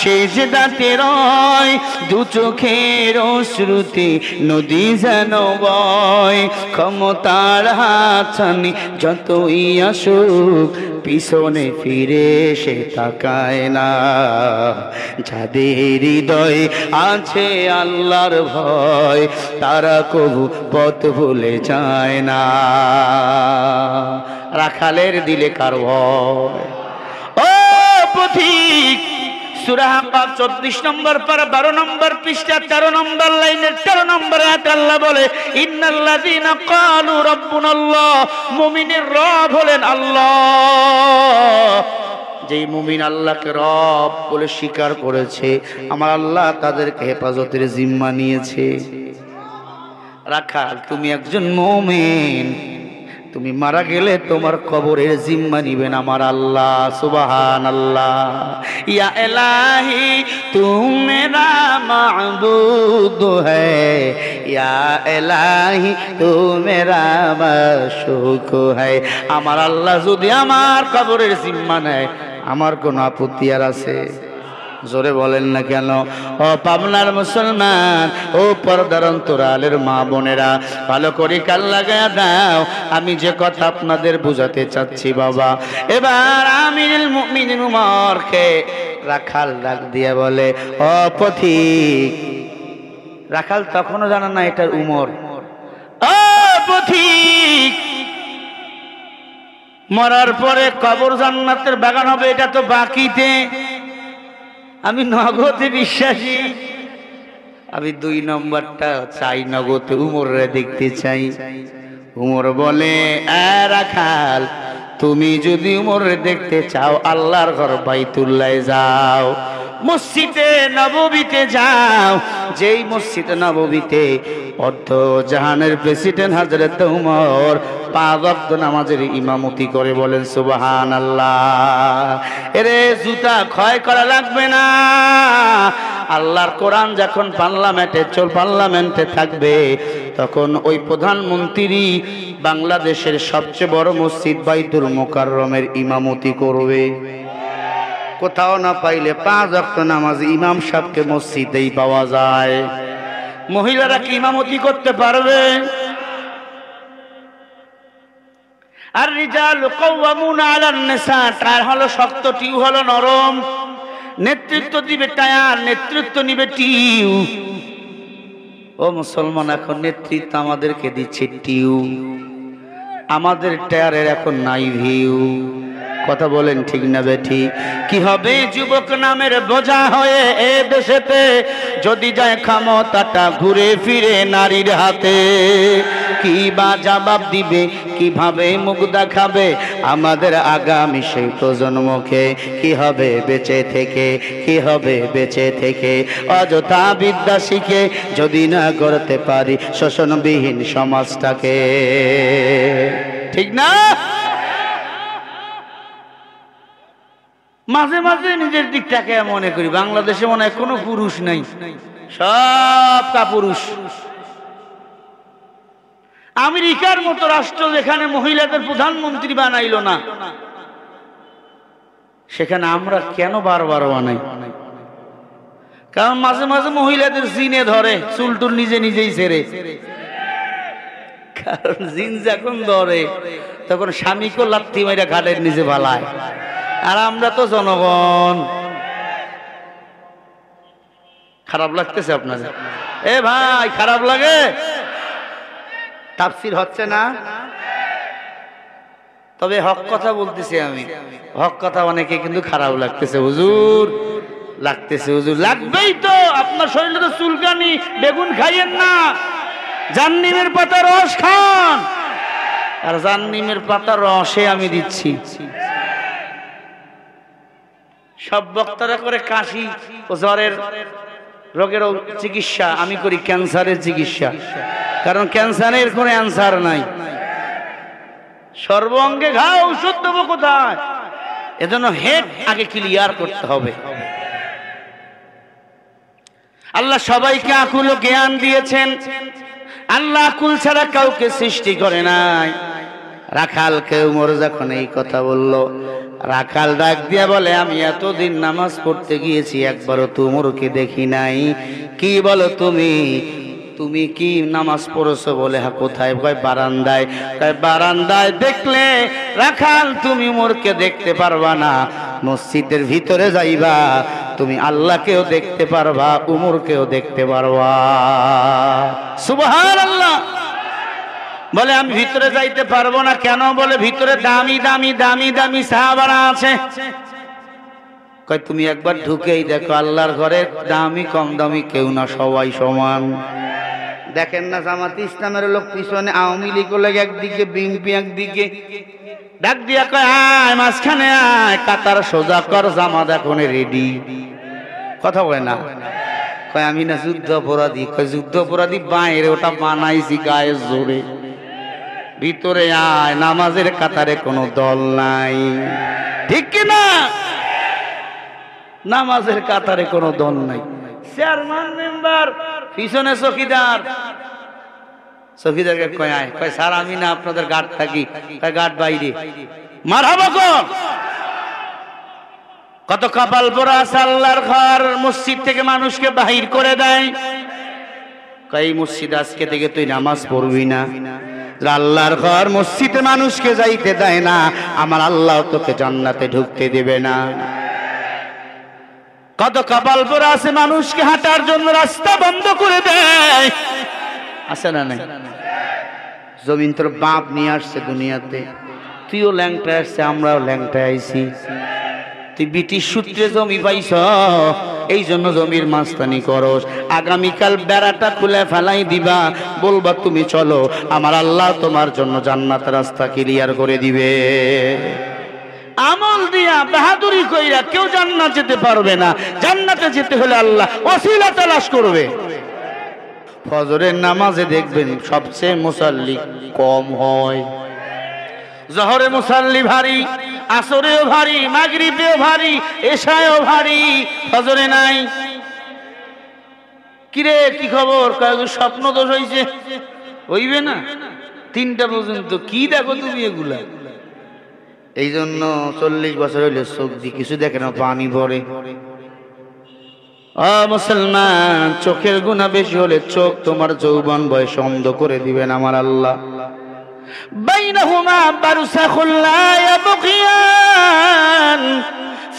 সেজদাতে রয়, দু চোখের অশ্রুতে নদী যেন বয়। ক্ষমতার হাতছানি যতই আসুক, পিছনে ফিরে সে তাকায় না। যাদের হৃদয়ে আছে আল্লাহর ভয়, তারা কবু পথ ভুলে যায় না। রাখালের দিলে কার ভয়? ও পথিক, সূরা হাক্কাফ 34 নম্বর পারা 12 নম্বর পৃষ্ঠা 13 নম্বর লাইনের 13 নম্বর আয়াত আল্লাহ বলে, ইন্নাল্লাযীনা ক্বালু রাব্বুনাল্লাহ, মুমিনের রব হলেন আল্লাহ। যেই মুমিন আল্লাহকে রব বলে স্বীকার করেছে, আমার আল্লাহ তাদেরকে হেফাজতের জিম্মা নিয়েছে। রাখাল, তুমি একজন মুমিন, তুমি মারা গেলে তোমার কবরের জিম্মা নিবেন আমার আল্লাহ। সুবহানাল্লাহ। ইয়া ইলাহি তু মেরা মাবুদ হ্যায়, ইয়া ইলাহি তু মেরা মাশুক হ্যায়। আমার আল্লাহ যদি আমার কবরের জিম্মা নেয়, আমার কোনো আপত্তি আর আছে? জোরে বলেন না কেন? ও পাবনার মুসলমান, ও পর্দার অন্তরালের মা বোনেরা, ভালো করে কান লাগায়া দাও, আমি যে কথা আপনাদের বুঝাতে চাচ্ছি বাবা। এবার আমিরুল মুমিনিন উমরকে রাখাল ডাক দিয়ে বলে, ও পথিক। রাখাল তখনও জানা না এটা উমর। ও পথিক, মরার পরে কবর জান্নাতের বাগান হবে, এটা তো বাকিতে। আমি নগদে বিশ্বাসী, আমি 2 নম্বরটা চাই, নগদে উমরে দেখতে চাই। উমর বলে, রাখাল, তুমি যদি উমরে দেখতে চাও, আল্লাহর ঘর বাইতুল্লাহ যাও, মসজিদে নববীতে যাও। যেই মসজিদে নববীতে অর্ধ জাহানের প্রেসিডেন্ট হযরত উমর 5 ওয়াক্ত নামাজের ইমামতি করে। বলেন সুবহানাল্লাহ। এরে জুতা ক্ষয় করা লাগবে না। আল্লাহর কোরআন যখন পার্লামেন্টে থাকবে, তখন ওই প্রধানমন্ত্রী বাংলাদেশের সবচেয়ে বড় মসজিদ বাইতুল মুকাররমের ইমামতি করবে। কোথাও না পাইলে 5 ওয়াক্ত নামাজ ইমাম সাহেবকে মসজিদেই পাওয়া যায়। মহিলারা কি ইমামতি করতে পারবে? আর রিজাল কাওয়ামুনা আলান নিসা, টায়ার হলো শক্ত, টিউ হলো নরম। নেতৃত্ব দিবে টায়ার, নেতৃত্ব নিবে টিউ। ও মুসলমান, এখন নেতৃত্ব আমাদেরকে দিচ্ছে টিউ, আমাদের টায়ারের এখন নাই ভিউ। কথা বলেন ঠিক না বেঠি? কি হবে যুবক নামের বোঝা হয়ে এ দেশেতে, যদি যায় ক্ষমতাটা ঘুরে ফিরে নারীর হাতে? কি বা জবাব দিবে, কিভাবে মুখ দেখাবে আমাদের আগামী সেই প্রজন্মকে? কি হবে বেঁচে থেকে, কি হবে বেঁচে থেকে? অযথা বিদ্যা শিখে যদি না করতে পারি শোষণবিহীন সমাজটাকে। ঠিক না? মাঝে মাঝে নিজের দিকটাকে মনে করি, বাংলাদেশে মনে হয় কোনো পুরুষ নাই, সব কাপুরুষ। আমেরিকার মতো রাষ্ট্র যেখানে মহিলাদের প্রধানমন্ত্রী বানাইলো না, সেখানে আমরা কেন বারবার বানাই? কারণ মাঝে মাঝে মহিলাদের জিনে ধরে, চুল টুল নিজে নিজেই ছেড়ে। কারণ জিন যখন ধরে তখন স্বামীকে লাথি মাইরা ঘাটের নিচে ভালায়। আর আমরা তো জনগণ। খারাপ লাগতেছে আপনাদের? এ ভাই খারাপ লাগে? তাফসীর হচ্ছে না? তবে হক কথা বলতেছি আমি, হক কথা অনেকে কিন্তু খারাপ লাগতেছে। হুজুর লাগতেছে, হুজুর লাগবেই তো, আপনার শরীরে তো চুলকানি, বেগুন খাইয়েন না, জান্নিমের পাতা রস খান। আর জান্নিমের পাতা রসে আমি দিচ্ছি। সব বক্তারা করে কাশি ও জ্বরের রোগের চিকিৎসা, আমি করি ক্যান্সারের চিকিৎসা। কারণ ক্যান্সারের কোনো অ্যান্সার নাই। সর্বাঙ্গে ঘা, ঔষধ দেবো কোথায়? এজন্য হেড আগে ক্লিয়ার করতে হবে। আল্লাহ সবাইকে আকুল ও জ্ঞান দিয়েছেন। আল্লাহ আকুল ছাড়া কাউকে সৃষ্টি করে নাই। রাখালকে উমর যখন এই কথা বলল, রাখাল ডাক দিয়া বলে, আমি এতদিন নামাজ পড়তে গিয়েছি, একবারও তো উমরকে দেখি নাই। কি বলো তুমি? তুমি কি নামাজ পড়েছো? বলে হ্যাঁ। কোথায়? কয় বারান্দায়। কয় বারান্দায় দেখলে রাখাল তুমি উমরকে দেখতে পারবা না, মসজিদের ভিতরে যাইবা, তুমি আল্লাহকেও দেখতে পারবা, উমরকেও দেখতে পারবা। সুবহানাল্লাহ। বলে আমি ভিতরে যাইতে পারবো না। কেন? বলে ভিতরে দামি দামি দামি দামি সাহাবারা আছে। কয় তুমি একবার ঢুকেই দেখো, আল্লাহর ঘরে দামি কম দামি কেউ না, সবাই সমান। দেখেন না জামাতে ইসলামের লোক পিছনে, আওয়ামী লীগ একদিকে, বিএনপি একদিকে। ডাক দিয়া কয় আয় মাঝখানে আয়, কাতার সোজা কর, জামাত এখন রেডি। কথা বলে না? কয় আমি না যুদ্ধ অপরাধী। কয় যুদ্ধ অপরাধী বাইরে, ওটা বানাইছি গায়ের জোরে। ভিতরে আয়, নামাজের কাতারে কোনো দল নাই। ঠিক কিনা? নামাজের কাতারে কোনো দল নাই। চেয়ারম্যান মেম্বার, পিছনে চৌকিদার। চৌকিদারকে কয় আয়। কয় স্যার আমি না আপনাদের গার্ড থাকি। কয় গার্ড বাইরে। মারহাবা কর। কত কপাল পোড়া আছে, আল্লাহর ঘর মসজিদ থেকে মানুষকে বাহির করে দেয়। কয় মসজিদ আজকে থেকে তুই নামাজ পড়বি না। আল্লাহর ঘর মসজিদে মানুষকে যাইতে দেয় না, আমার আল্লাহ তোকে জান্নাতে ঢুকতে দেবে না। কত কপাল পোড়া আছে, মানুষকে হাঁটার জন্য রাস্তা বন্ধ করে দেয়। আছে না নাই? জমিন তোর বাপ নিয়ে আসছে দুনিয়াতে, তুইও ল্যাংটা আসছে, আমরাও ল্যাংটা আইছি। তুই ব্রিটিশ সূত্রে জমি পাইছ, এই জন্য জমির মাস্তানি করস। আগামীকাল বেড়াটা খুলে ফেলাই দিবা, বলবা তুমি চলো, আমার আল্লাহ তোমার জন্য জান্নাত রাস্তা ক্লিয়ার করে দিবে। আমল দিয়া বাহাদুরি কইরা কেউ জান্নাত যেতে পারবে না। জান্নাতে যেতে হলে আল্লাহ ওসিলা তালাশ করবে। ফজরের নামাজে দেখবেন সবচেয়ে মুসাল্লি কম হয়। জহরে মুসাল্লি ভারী, আসরেও ভারী, মাগরিবেও ভারী, এশায়ও ভারী, ফজরে নাই। কিরে কি খবর? স্বপ্ন দোষ হইছে। হইবে না 3টা পর্যন্ত। কি দেখো তুমি এগুলা? এই জন্য 40 বছর হইলে চোখ দিয়ে কিছু দেখে না, পানি ভরে। মুসলমান, চোখের গুনাহ বেশি হলে চোখ তোমার যৌবন বয়স অন্ধ করে দিবেন আমার আল্লাহ। বাইনাহুমা বারসাখুল লা ইয়াবগিয়ান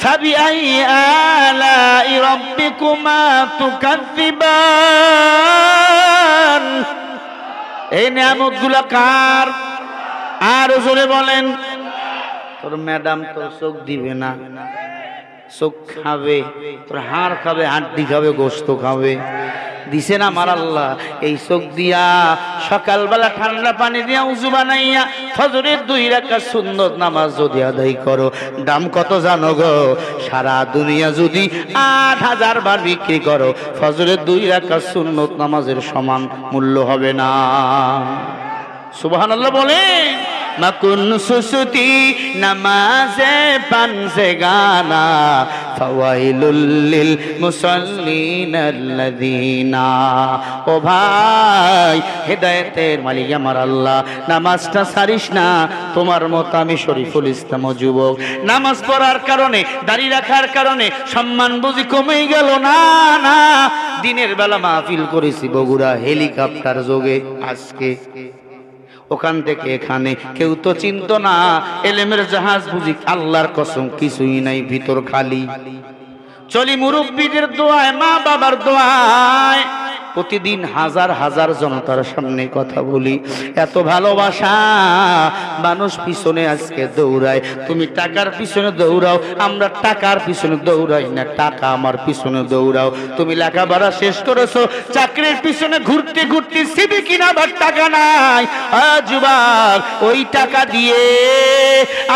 ফাবিআই আলাই রাব্বিকুমা তুকাযযিবান। এই নিয়ামতগুলো কার? আর জোরে বলেন। তোর ম্যাডাম তোর চোখ দিবে না, চোখ খাবে, তোর হাড় খাবে, হাড্ডি খাবে, গোশত খাবে। দিছে না আমার আল্লাহ। এই চোখ দিয়া সকালবেলা ঠান্ডা পানি দিয়া উযু বানাইয়া ফজরের 2 রাকাত সুন্নত নামাজ যদি আদায় করো, দাম কত জানো গো? সারা দুনিয়া যদি 8000 বার বিক্রি করো, ফজরের 2 রাকাত সুন্নত নামাজের সমান মূল্য হবে না। সুবহানাল্লাহ বলে। मकुन सुसुती नमाज़े पंसे गाना फवाइलुल लिल मुसल्लीन अल्लज़ीना। ओ भाई हिदायतेर मालिक আমার আল্লাহ, নামাজটা ছাড়িস না। তোমার মতো আমি শরীফুল ইসলাম যুবক, নামাজ পড়ার কারণে দাড়ি রাখার কারণে সম্মান বুঝি কমে গেল না। না, দিনের বেলা মাহফিল করেছি বগুড়া হেলিকপ্টার যোগে, আজকে ওখান থেকে এখানে কেউ তো চিনত না। এলেমের জাহাজ বুঝি আল্লাহর কসম কিছুই নাই, ভিতর খালি। চলি মুরব্বীদের দোয়ায়, মা বাবার দোয়ায়, প্রতিদিন হাজার হাজার জনতার সামনে কথা বলি। এত ভালোবাসা, মানুষ পিছনে আজকে দৌড়ায়। তুমি টাকার পিছনে দৌড়াও, আমরা টাকার পিছনে দৌড়াই না, টাকা আমার পিছনে দৌড়াও। তুমি লেখাপড়া শেষ করেছো, চাকরির পিছনে ঘুরতে ঘুরতে সিবি কিনাবার টাকা নাই। যুবক, ওই টাকা দিয়ে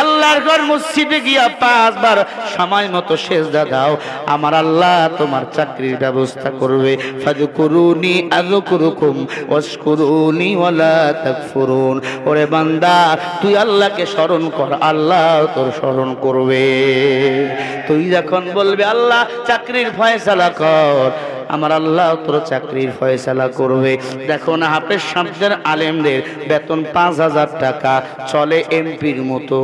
আল্লাহর ঘর মসজিদে গিয়া 5 বার সময় মতো সেজদা দাও, আমার আল্লাহ তোমার চাকরির ব্যবস্থা করবে। ফাযকুরুনি আযকুরুকুম ওয়াশকুরুনি ওয়ালা তাকফুরুন। ওরে বান্দা, তুই আল্লাহকে স্মরণ কর, আল্লাহ তোর স্মরণ করবে। তুই যখন বলবে আল্লাহ চাকরির ফয়সালা কর, আমার আল্লাহ তোর চাকরির ফয়সালা করবে। দেখো না, হাফেজ সাহেবদের আলেমদের বেতন 5000 টাকা, চলে এমপির মতো।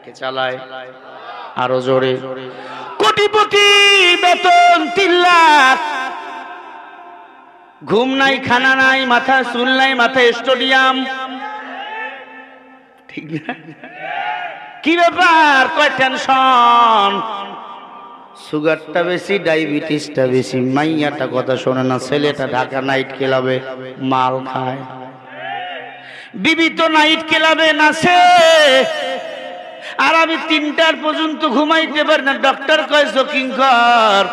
কে চালায়? আরো জোরে। কোটিপতি বেতন 3 লাখ, ঘুম নাই, খানা নাই, মাথা চুল নাই, মাথায় স্টেডিয়াম। ঠিক না? কি ব্যাপার? কয় টেনশন, সুগারটা বেশি, ডায়াবেটিসটা বেশি। মাইয়াটা কথা শোনে না, ছেলেটা ঢাকা নাইট ক্লাবে মাল খায়, বিবি তো নাইট ক্লাবে নাচে, আর আমি 3টার পর্যন্ত ঘুমাইতে পারি না। ডক্টর কয় জকিং কর।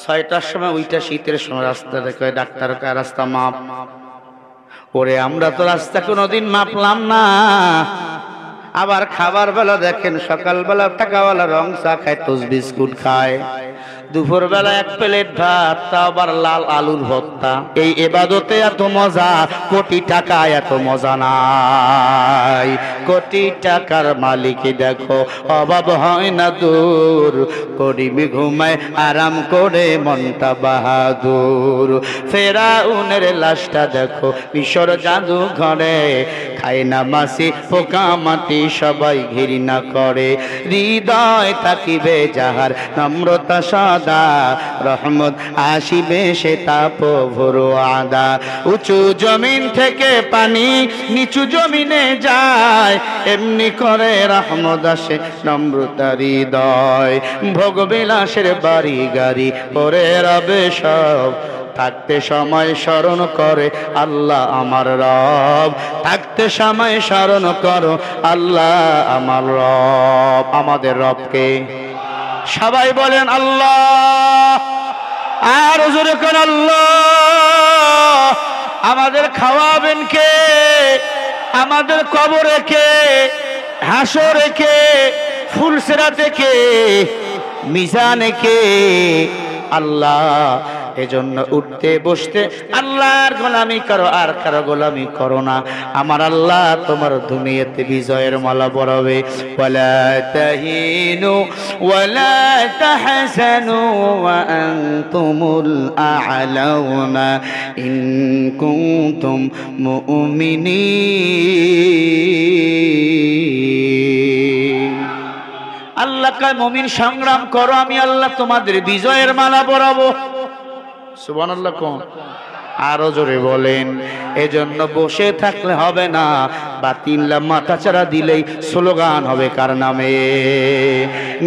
6টার সময় ওইটা শীতের সময় রাস্তাতে কয় ডাক্তার কয় রাস্তা মাপ। ওরে আমরা তো রাস্তা কোনোদিন মাপলাম না। আবার খাবার বেলা দেখেন, সকালবেলা টাকাওয়ালা রং চা খায়, টোস্ট বিস্কুট খায়, দুপুর বেলা 1 প্লেট ভাত, তা আবার লাল আলুর ভর্তা। এই ইবাদতে এত মজা, কোটি টাকা এত মজা নাই। কোটি টাকার মালিক দেখো, অভাব হয় না দূর, গরিব ঘুমায় আরাম করে মনটা বাহাদুর। ফেরাউনের লাশটা দেখো মিশর জাদু ঘরে, খায় না মাছি পোকা মাটি সবাই ঘৃণা করে। হৃদয় থাকিবে যাহার নম্রতা সদা, রহমত আসিবে সে তাপ ভরো আদা। উঁচু জমিন থেকে পানি নিচু জমিনে যায়, এমনি করে রহমত আসে নম্রতা হৃদয়। ভোগ বিলাসের বাড়ি গাড়ি পরে রবে সব, থাকতে সময় স্মরণ করে আল্লাহ আমার রব। থাকতে সময় স্মরণ করো আল্লাহ আমার রব। আমাদের রবকে সবাই বলেন আল্লাহ, আর জোরে কোন আল্লাহ। আমাদের খাওয়াবেন কে? আমাদের কবরে কে? হাসরে কে? ফুলসিরাতে কে? মিজানে কে? আল্লাহ। এজন্য উঠতে বসতে আল্লাহর গোলামি করো, আর কারো গোলামি করো না। আমার আল্লাহ তোমার দুনিয়াতে বিজয়ের মালা পরাবে। ওয়ালা তাহিনু ওয়ালা তাহজানু ওয়া আনতুমুল আ'লাউনা ইন কুনতুম মুমিনিন। আল্লাহ কয় মুমিন সংগ্রাম করো, আমি আল্লাহ তোমাদের বিজয়ের মালা পরাবো। সুবহানাল্লাহ কোন? আরো জোরে বলেন। এজন্য বসে থাকলে হবে না, বাতিল্লা মাথাচাড়া দিলেই স্লোগান হবে কার নামে?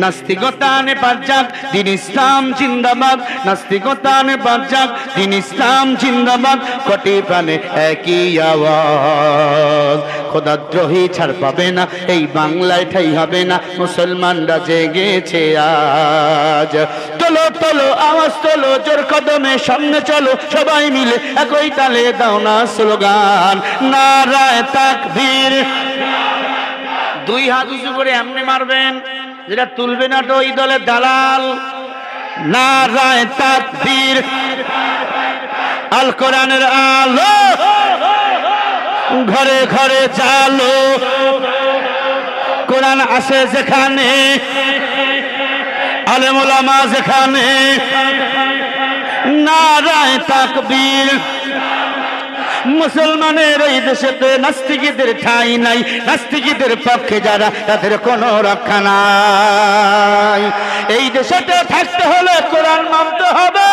নাস্তিকতানে পাঁচাক দিন ইসলাম জিন্দাবাদ, নাস্তিকতানে পাঁচাক দিন ইসলাম জিন্দাবাদ। কোটি প্রাণে একই আওয়াজ, খোদাদ্রোহী ছাড় পাবে না, এই বাংলায় ঠাই হবে না। মুসলমানরা জেগেছে আজ, তোলো তোলো আওয়াজ তোলো, জোর কদমে সামনে চলো, সবাই মিলে একই তালে দাও না স্লোগান, নারায়ে তাকবীর। 2 হাত উঁচু করে এমনি মারবেন, যেটা তুলবে না তো ওই দলের দালাল। নারায়ে তাকবীর, আল কোরআনের আলো, ঘরে ঘরে চালো কোরআন আছে যেখানে, আলেম ওলামা যেখানে, নারায়ে তাকবীর। মুসলমানের এই দেশেতে নাস্তিকীদের ঠাঁই নাই, নাস্তিকীদের পক্ষে যারা তাদের কোনো রক্ষা নাই। এই দেশেতে থাকতে হলে কোরআন মানতে হবে,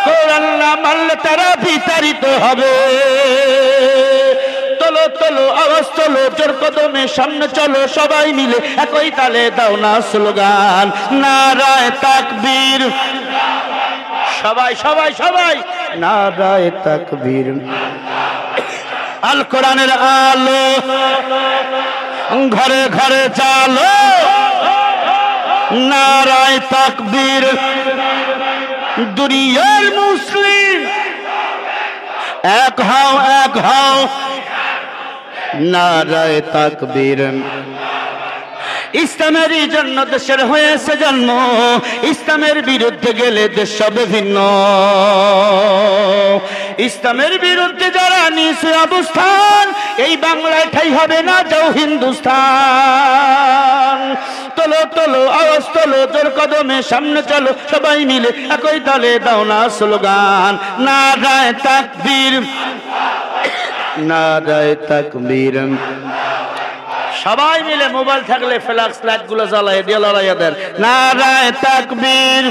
কোরআন না মানলে তারা বিতাড়িত হবে। চলো চলো আওয়াজ চলো, জোর কদমে সামনে চলো, সবাই মিলে একই তালে দাও না স্লোগান, নারায়ে তাকবীর। সবাই সবাই সবাই নারায়ে তাকবীর। আল কোরআনের আলো ঘরে ঘরে চালো, নারায়ে তাকবীর। দুনিয়ার মুসলিম এক হও, এক হও, নারায়ে তাকবীর। ইসলামেরই জন্য দেশের হয়েছে জন্ম, ইসলামের বিরুদ্ধে গেলে দেশ হবে ভিন্ন। ইসলামের বিরুদ্ধে যারা নিছে অবস্থান, এই বাংলায় ঠাই হবে না, যাও হিন্দুস্তান। তোলো তোলো আওয়াজ তোলো, জোর কদমে সামনে চলো, সবাই মিলে একই তালে দাও না স্লোগান, নারায়ে তাকবীর, নারায়ে তাকবীর। সবাই মিলে মোবাইল থাকলে ফ্ল্যাক্স লাইট গুলো জ্বালাই দিয়ে লড়াইয়া দেন, নারায়ে তাকবীর,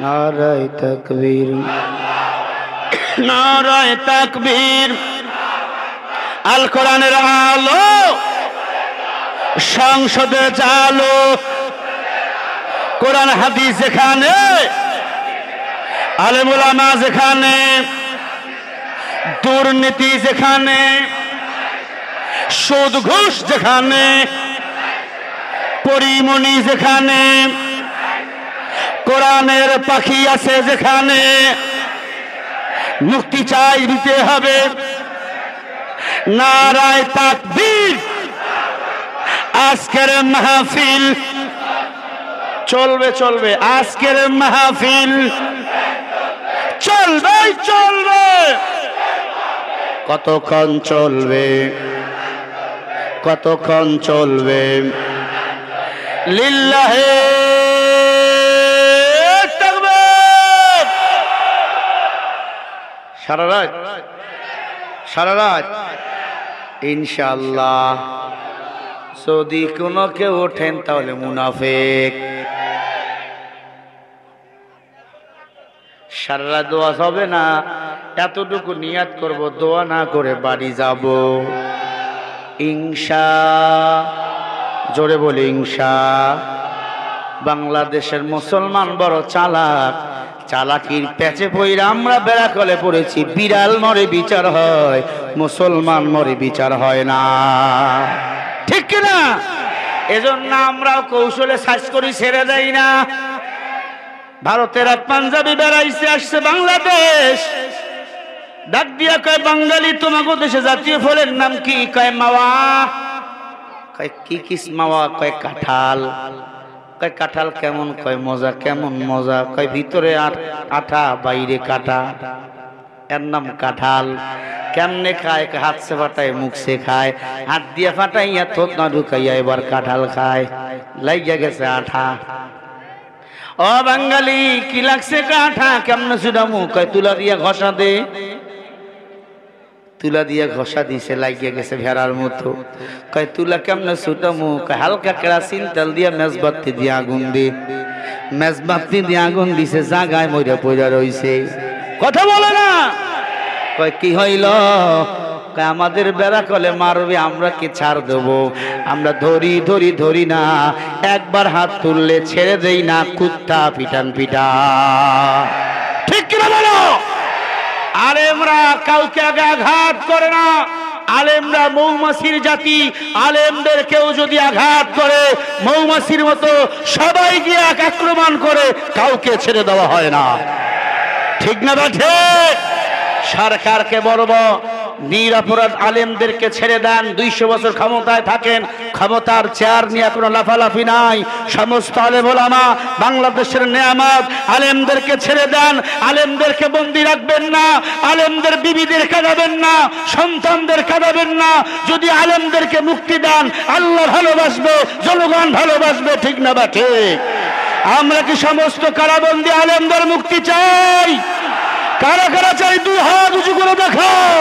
নারায়ে তাকবীর, নারায়ে তাকবীর। আল কোরআনের আলো সংসদে চালো, কোরআন হাদিস যেখানে, আলেম ওলামা যেখানে, দুর্নীতি যেখানে, সুদ ঘুষ যেখানে, পরিমণি যেখানে, কোরআনের পাখি আছে যেখানে, মুক্তি চাই দিতে হবে, নারায়ে তাকবীর। আজকের মাহফিল চলবে চলবে, আজকের মাহফিল চলবে চলবে। কতক্ষণ চলবে, কতক্ষণ চলবে? লিল্লাহে তাকবীর। সারা রাত, সারা রাত ইনশাআল্লাহ। যদি কোনো কেউ ওঠেন তাহলে মুনাফিক। সারা রাত দোয়া হবে না, এতটুকু নিয়াত করব, দোয়া না করে বাড়ি যাব। ইনশা, জোরে বলি ইনশা। বাংলাদেশের মুসলমান বড় চালাক, চালাকির প্যাচে পইরা আমরা বেড়াকলে পড়েছি। বিড়াল মরে বিচার হয়, মুসলমান মরে বিচার হয় না, ঠিক কিনা? এজন্য আমরাও কৌশলে সাজ করি, ছেড়ে দেই না। ভারতের এক পাঞ্জাবি বেড়াইছে, আসছে বাংলাদেশ, ডাক দিয়া কয়, বাঙালি তোমাকে দেশে জাতীয় ফলের নাম কি? কয় মাওয়া। কয় কি কিস মাওয়া? কয় কাঁঠাল। কয় কাঁঠাল কেমন? কয় মজা। কেমন মজা? কয় ভিতরে আঠা বাইরে কাটা, এর নাম কাঁঠাল। কেমনে খায়? হাত সে ফাটায়, মুখ সে খায়, হাত দিয়ে ফাটাইয়া থোত না ঢুকাইয়া এবার কাঁঠাল খায়, লাইগা গেছে আঠা। ও বাঙালি কি লাগছে কাঁঠা? কেমনে ছুটামু? কয় তুলা দিয়া ঘষা দে। তুলা দিয়া ঘষা দিছে, লাগিয়ে গেছে ভেড়ার মতো। কয় তুলা কেমনে ছুটামু? কয় হালকা কেরাসিন তেল দিয়া মেজবাতি দিয়ে আগুন দে। মেজবাতি দিয়ে আগুন দিছে, জাগায় মইরা পইরা রইছে, কথা বলে না। কয় কি হইল? কয় আমাদের বেড়া কলে মারবে, আমরা কি ছাড় দেবো? আমরা ধরি ধরি ধরি না, একবার হাত তুললে ছেড়ে দেই না, কুত্তা পিটান পিটা, ঠিক কিনা বলো? আলেমরা কাউকে আগে আঘাত করে না। আলেমরা মৌমাছির জাতি, আলেমদের কেউ যদি আঘাত করে মৌমাছির মতো সবাই গিয়ে আক্রমণ করে, কাউকে ছেড়ে দেওয়া হয় না, ঠিক না? ঠিক। সরকারকে বলবো, নিরপরাধ আলেমদেরকে ছেড়ে দেন। 200 বছর ক্ষমতায় থাকেন, ক্ষমতার চেয়ার নিয়ে কোনো লাফালাফি নাই। সমস্ত আলেম ওলামা বাংলাদেশের নেয়ামত, আলেমদেরকে ছেড়ে দেন। আলেমদেরকে বন্দী রাখবেন না, আলেমদের বিবিদের কাঁদাবেন না, সন্তানদের কাঁদাবেন না। যদি আলেমদেরকে মুক্তি দেন, আল্লাহ ভালোবাসবে, জনগণ ভালোবাসবে, ঠিক না বা ঠিক? আমরা কি সমস্ত কারাবন্দী আলেমদের মুক্তি চাই? কারা কারা চাই? 2 হাত উঁচু করে দেখাও।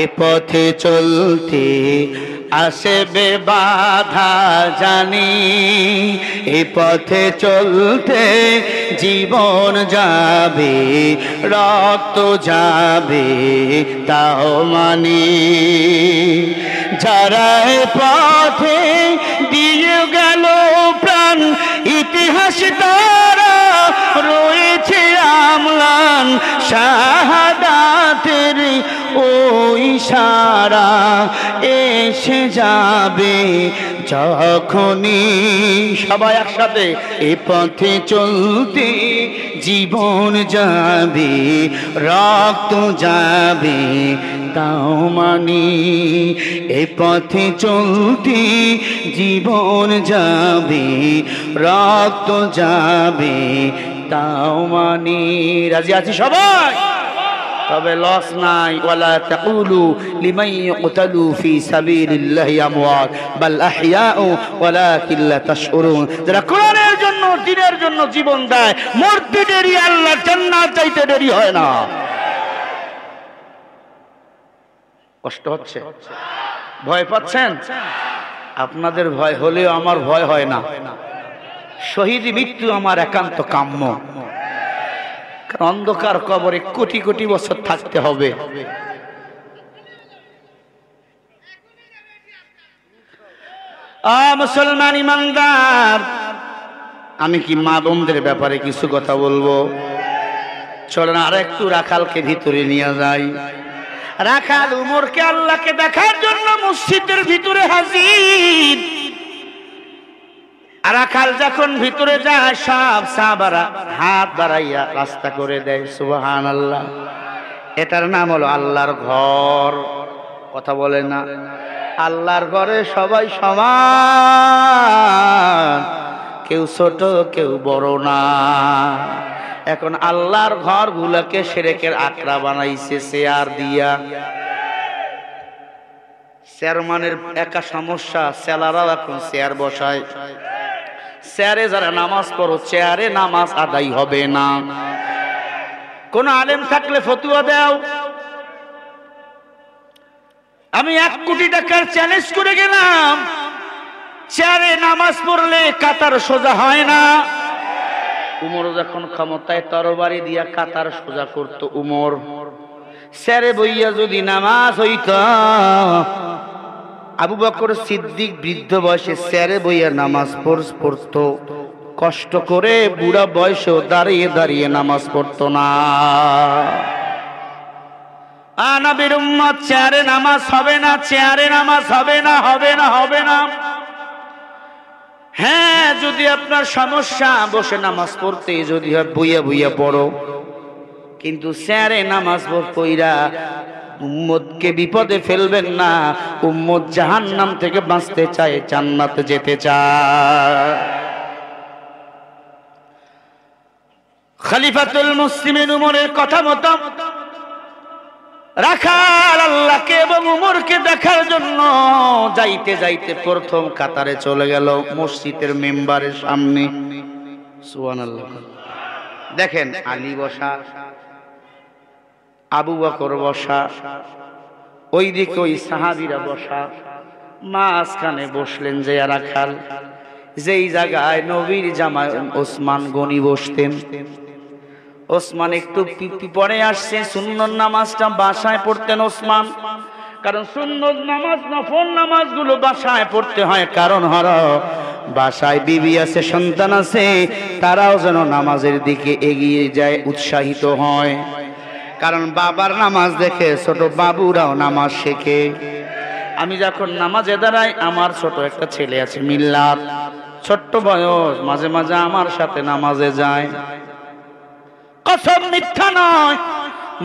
এ পথে চলতে আসবে বাধা জানি, এ পথে চলতে জীবন যাবে, রক্ত যাবে তাও মানি। যারা এ পথে দিয়ে গেল প্রাণ, ইতিহাস তারা রয়েছে আমলান। শাহাদাতের ওই সারা এসে যাবে যখনই। সবাই একসাথে, এ পথে চলতে জীবন যাবে, রক্ত যাবে তাও মানি। এ পথে চলতে জীবন যাবে, রক্ত যাবে তাও মানি। রাজি আছি সবাই? তবে লস নাই। ওয়ালা তাকুলু লিমান ইয়ুকতালু ফি সাবিলিল্লাহি আমওয়াত বাল আহইয়াউ ওয়ালাকিন লা তাশউরুন। যারা কোরআনের জন্য, দ্বীনের জন্য জীবন দেয়, মরতে দেরি, আল্লাহর জান্নাত চাইতে দেরি হয় না। কষ্ট হচ্ছে? ভয় পাচ্ছেন? আপনাদের ভয় হলেও আমার ভয় হয় না। শহীদি মৃত্যু আমার একান্ত কাম্য। অন্ধকার কবরে কোটি কোটি বছর থাকতে হবে। মুসলমান ইমানদার, আমি কি মা বোনদের ব্যাপারে কিছু কথা বলবো? চলেন আর একটু রাখালকে ভিতরে নিয়ে যাই। রাখাল উমরকে আল্লাহকে দেখার জন্য মসজিদের ভিতরে হাজির। রাখাল যখন ভিতরে যায়, সব সাহাবারা হাত বাড়াইয়া রাস্তা করে দেয়। সুবহানাল্লাহ। এটার নাম হলো আল্লাহর ঘর। কথা বলে না? আল্লাহর ঘরে সবাই সমান, কেউ ছোট কেউ বড় না। এখন আল্লাহর ঘর গুলাকে শিরকের আকড়া বানাইছে চেয়ার দিয়া। চেয়ারম্যানের একা সমস্যা, চেলারাও এখন চেয়ার বসায়। চেয়ারে যারা নামাজ পড়ো, চেয়ারে নামাজ আদায় হবে না। কোন আলেম থাকলে ফতুয়া দাও। আমি 1 কোটি টাকার চ্যালেঞ্জ করে গেলাম, চেয়ারে নামাজ পড়লে কাতার সোজা হয় না। উমর যখন ক্ষমতায় তরবারি দিয়া কাতার সোজা করত উমর। চেয়ারে বইয়া যদি নামাজ হইত, আবু বকর সিদ্দিক বৃদ্ধ বয়সে চেয়ারে বইয়া নামাজ পড়তো। কষ্ট করে বুড়া বয়সেও দাঁড়িয়ে দাঁড়িয়ে নামাজ পড়তো না। নবীর উম্মত, চেয়ারে নামাজ হবে না, চেয়ারে নামাজ হবে না, হবে না, হবে না। হ্যাঁ, যদি আপনার সমস্যা বসে নামাজ পড়তে যদি হয়, বইয়া বইয়া পড়ো। কিন্তু চেয়ারে নামাজ পড়া উম্মতকে বিপদে ফেলবেন না। উম্মত জাহান্নাম থেকে বাঁচতে চায়, জান্নাতে যেতে চায়। খলিফাতুল মুসলিমিন উমরের কথা মতো রাখাল আল্লাহকে এবং উমরকে দেখার জন্য যাইতে যাইতে প্রথম কাতারে চলে গেল মসজিদের মেম্বারের সামনে। সুবহানাল্লাহ। দেখেন, আলী বসা, আবু বকর বসা, ওইদিকে ওই সাহাবীরা বসা, মাঝখানে বসলেন যে রাখাল। যেই জায়গায় নবীর জামাই ওসমান গনি বসতেন, ওসমান একটু পরে আসছে। সুন্নত নামাজটা বাসায় পড়তেন ওসমান, কারণ সুন্নত নামাজ, নফল নামাজগুলো বাসায় পড়তে হয়। কারণ হলো বাসায় বিবি আছে, সন্তান আছে, তারাও যেন নামাজের দিকে এগিয়ে যায়, উৎসাহিত হয়। কারণ বাবার নামাজ দেখে ছোট বাবুরাও নামাজ শেখে। আমি যখন নামাজে দাঁড়াই, আমার ছোট একটা ছেলে আছে মিল্লাত, ছোট্ট বয়স, মাঝে মাঝে আমার সাথে নামাজে যায়। কসম মিথ্যা নয়,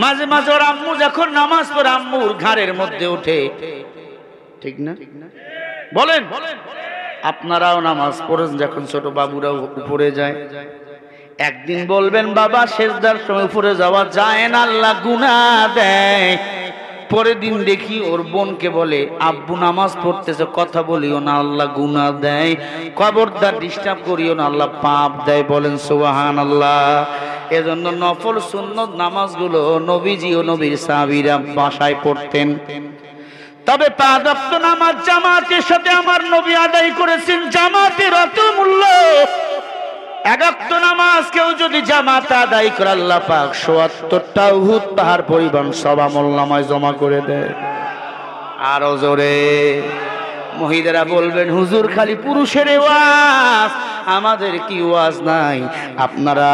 মাঝে মাঝে ওর আম্মু যখন নামাজ পড়ে আম্মুর ঘাড়ের মধ্যে ওঠে, ঠিক না? বলেন, আপনারাও নামাজ পড়েন যখন ছোট বাবুরাও উপরে যায়। একদিন বলবেন বাবা সেজদার সময় উপরে যাওয়া যায় না, আল্লাহ গুনাহ দেয়। পরের দিন দেখি ওর বোনকে বলে আব্বু নামাজ পড়তেছে, কথা বলিও না, আল্লাহ গুনাহ দেয়, খবরদার ডিস্টার্ব করিও না, আল্লাহ পাপ দেয়। বলেন সুবহানাল্লাহ। এজন্য নফল সুন্নত নামাজগুলো নবীজি ও নবীর সাহাবীরা বাসায় পড়তেন। তবে 5 ওয়াক্ত নামাজ জামাতের সাথে আমার নবী আদায় করেছেন, জামাতের অত মূল্য। 1 ওয়াক্ত নামাজ কেউ যদি জামাত আদায় করে, আল্লাহ পাক ৭৪টা উহুদ পাহাড় পরিমাণ সওয়াব আমলনামায় জমা করে দেয়। আরো জোরে। মহিলারা বলবেন হুজুর খালি পুরুষের ওয়াজ, আমাদের কি ওয়াজ নাই? আপনারা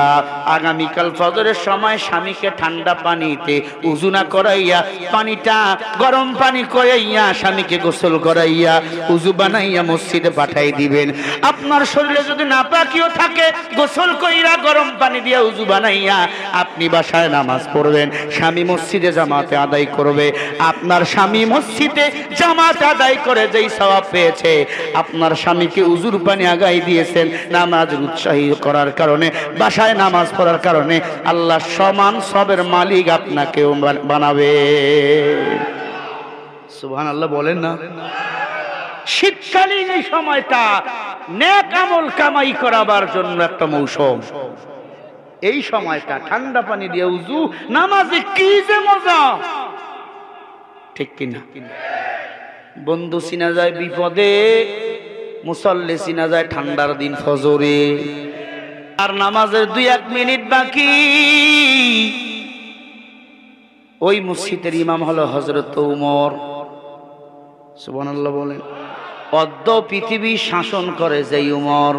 আগামীকাল ফজরের সময় স্বামীকে ঠান্ডা পানিতে উযু না করাইয়া, পানিটা গরম পানি করাইয়া স্বামীকে গোসল করাইয়া উযু বানাইয়া মসজিদে পাঠাই দিবেন। আপনার শরীরে যদি নাপাকিও থাকে, গোসল কইরা গরম পানি দিয়া উযু বানাইয়া আপনি বাসায় নামাজ পড়বেন, স্বামী মসজিদে জামাতে আদায় করবে। আপনার স্বামী মসজিদে জামাত আদায় করে যেই সওয়াব পেয়েছে, আপনার স্বামীকে উযুর পানি আগাই দিয়েছেন, নামাজ উৎসাহী করার কারণে, বাসায় নামাজ পড়ার কারণে আল্লাহ সমান সবের মালিক আপনাকেও বানাবে। সুবহানাল্লাহ বলেন না? শীতকালীন এই সময়টা নেক আমল কামাই করাবার জন্য একটা মৌসুম। এই সময়টা ঠান্ডা পানি দিয়ে উযু, নামাজে কি যে মজা, ঠিক কিনা? বন্ধু চিনা যায় বিপদে, মুসল্লি চিনা যায় ঠান্ডার দিন ফজরে। আর নামাজের 2-1 মিনিট বাকি, ওই মসজিদের ইমাম হলো হযরত ওমর। সুবহানাল্লাহ বলেন। অদ্য পৃথিবী শাসন করে যে ওমর,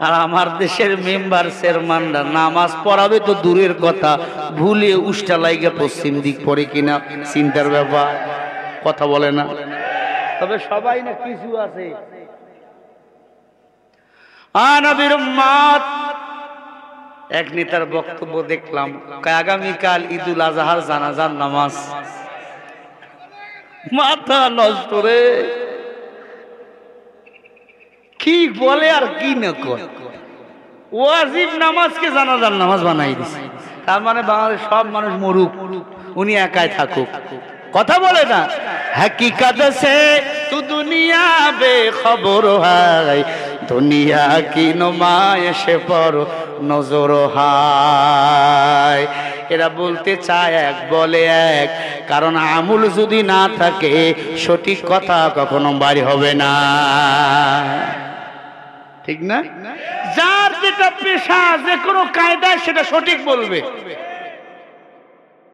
আর আমার দেশের মেম্বার চেয়ারম্যানরা নামাজ পড়াবে তো দূরের কথা, ভুলে উষ্টা লাইগা পশ্চিম দিক পড়ে কিনা চিন্তার ব্যাপার। কথা বলে না, তবে সবাই না কিছু আছে। নবীর উম্মত, এক নেতার বক্তব্য দেখলাম, আগামীকাল ঈদুল আজহার জানাজার নামাজ। মাথা নষ্ট রে, কি বলে আর কি না কয়। ওয়াজিব নামাজকে জানাজার নামাজ বানাই দিছে। তার মানে বাংলাদেশ সব মানুষ মরুক, উনি একাই থাকুক। কথা বলে না। হकीकत से तू दुनिया बेखबर है, दुनिया की नुमाइश पर नजर है। এরা বলতে চায় এক বলে এক, কারণ আমল যদি না থাকে সঠিক কথা কখনো বাড়ি হবে না, ঠিক না? যার যেটা পেশা, যে কোনো কায়দায় সেটা সঠিক বলবে।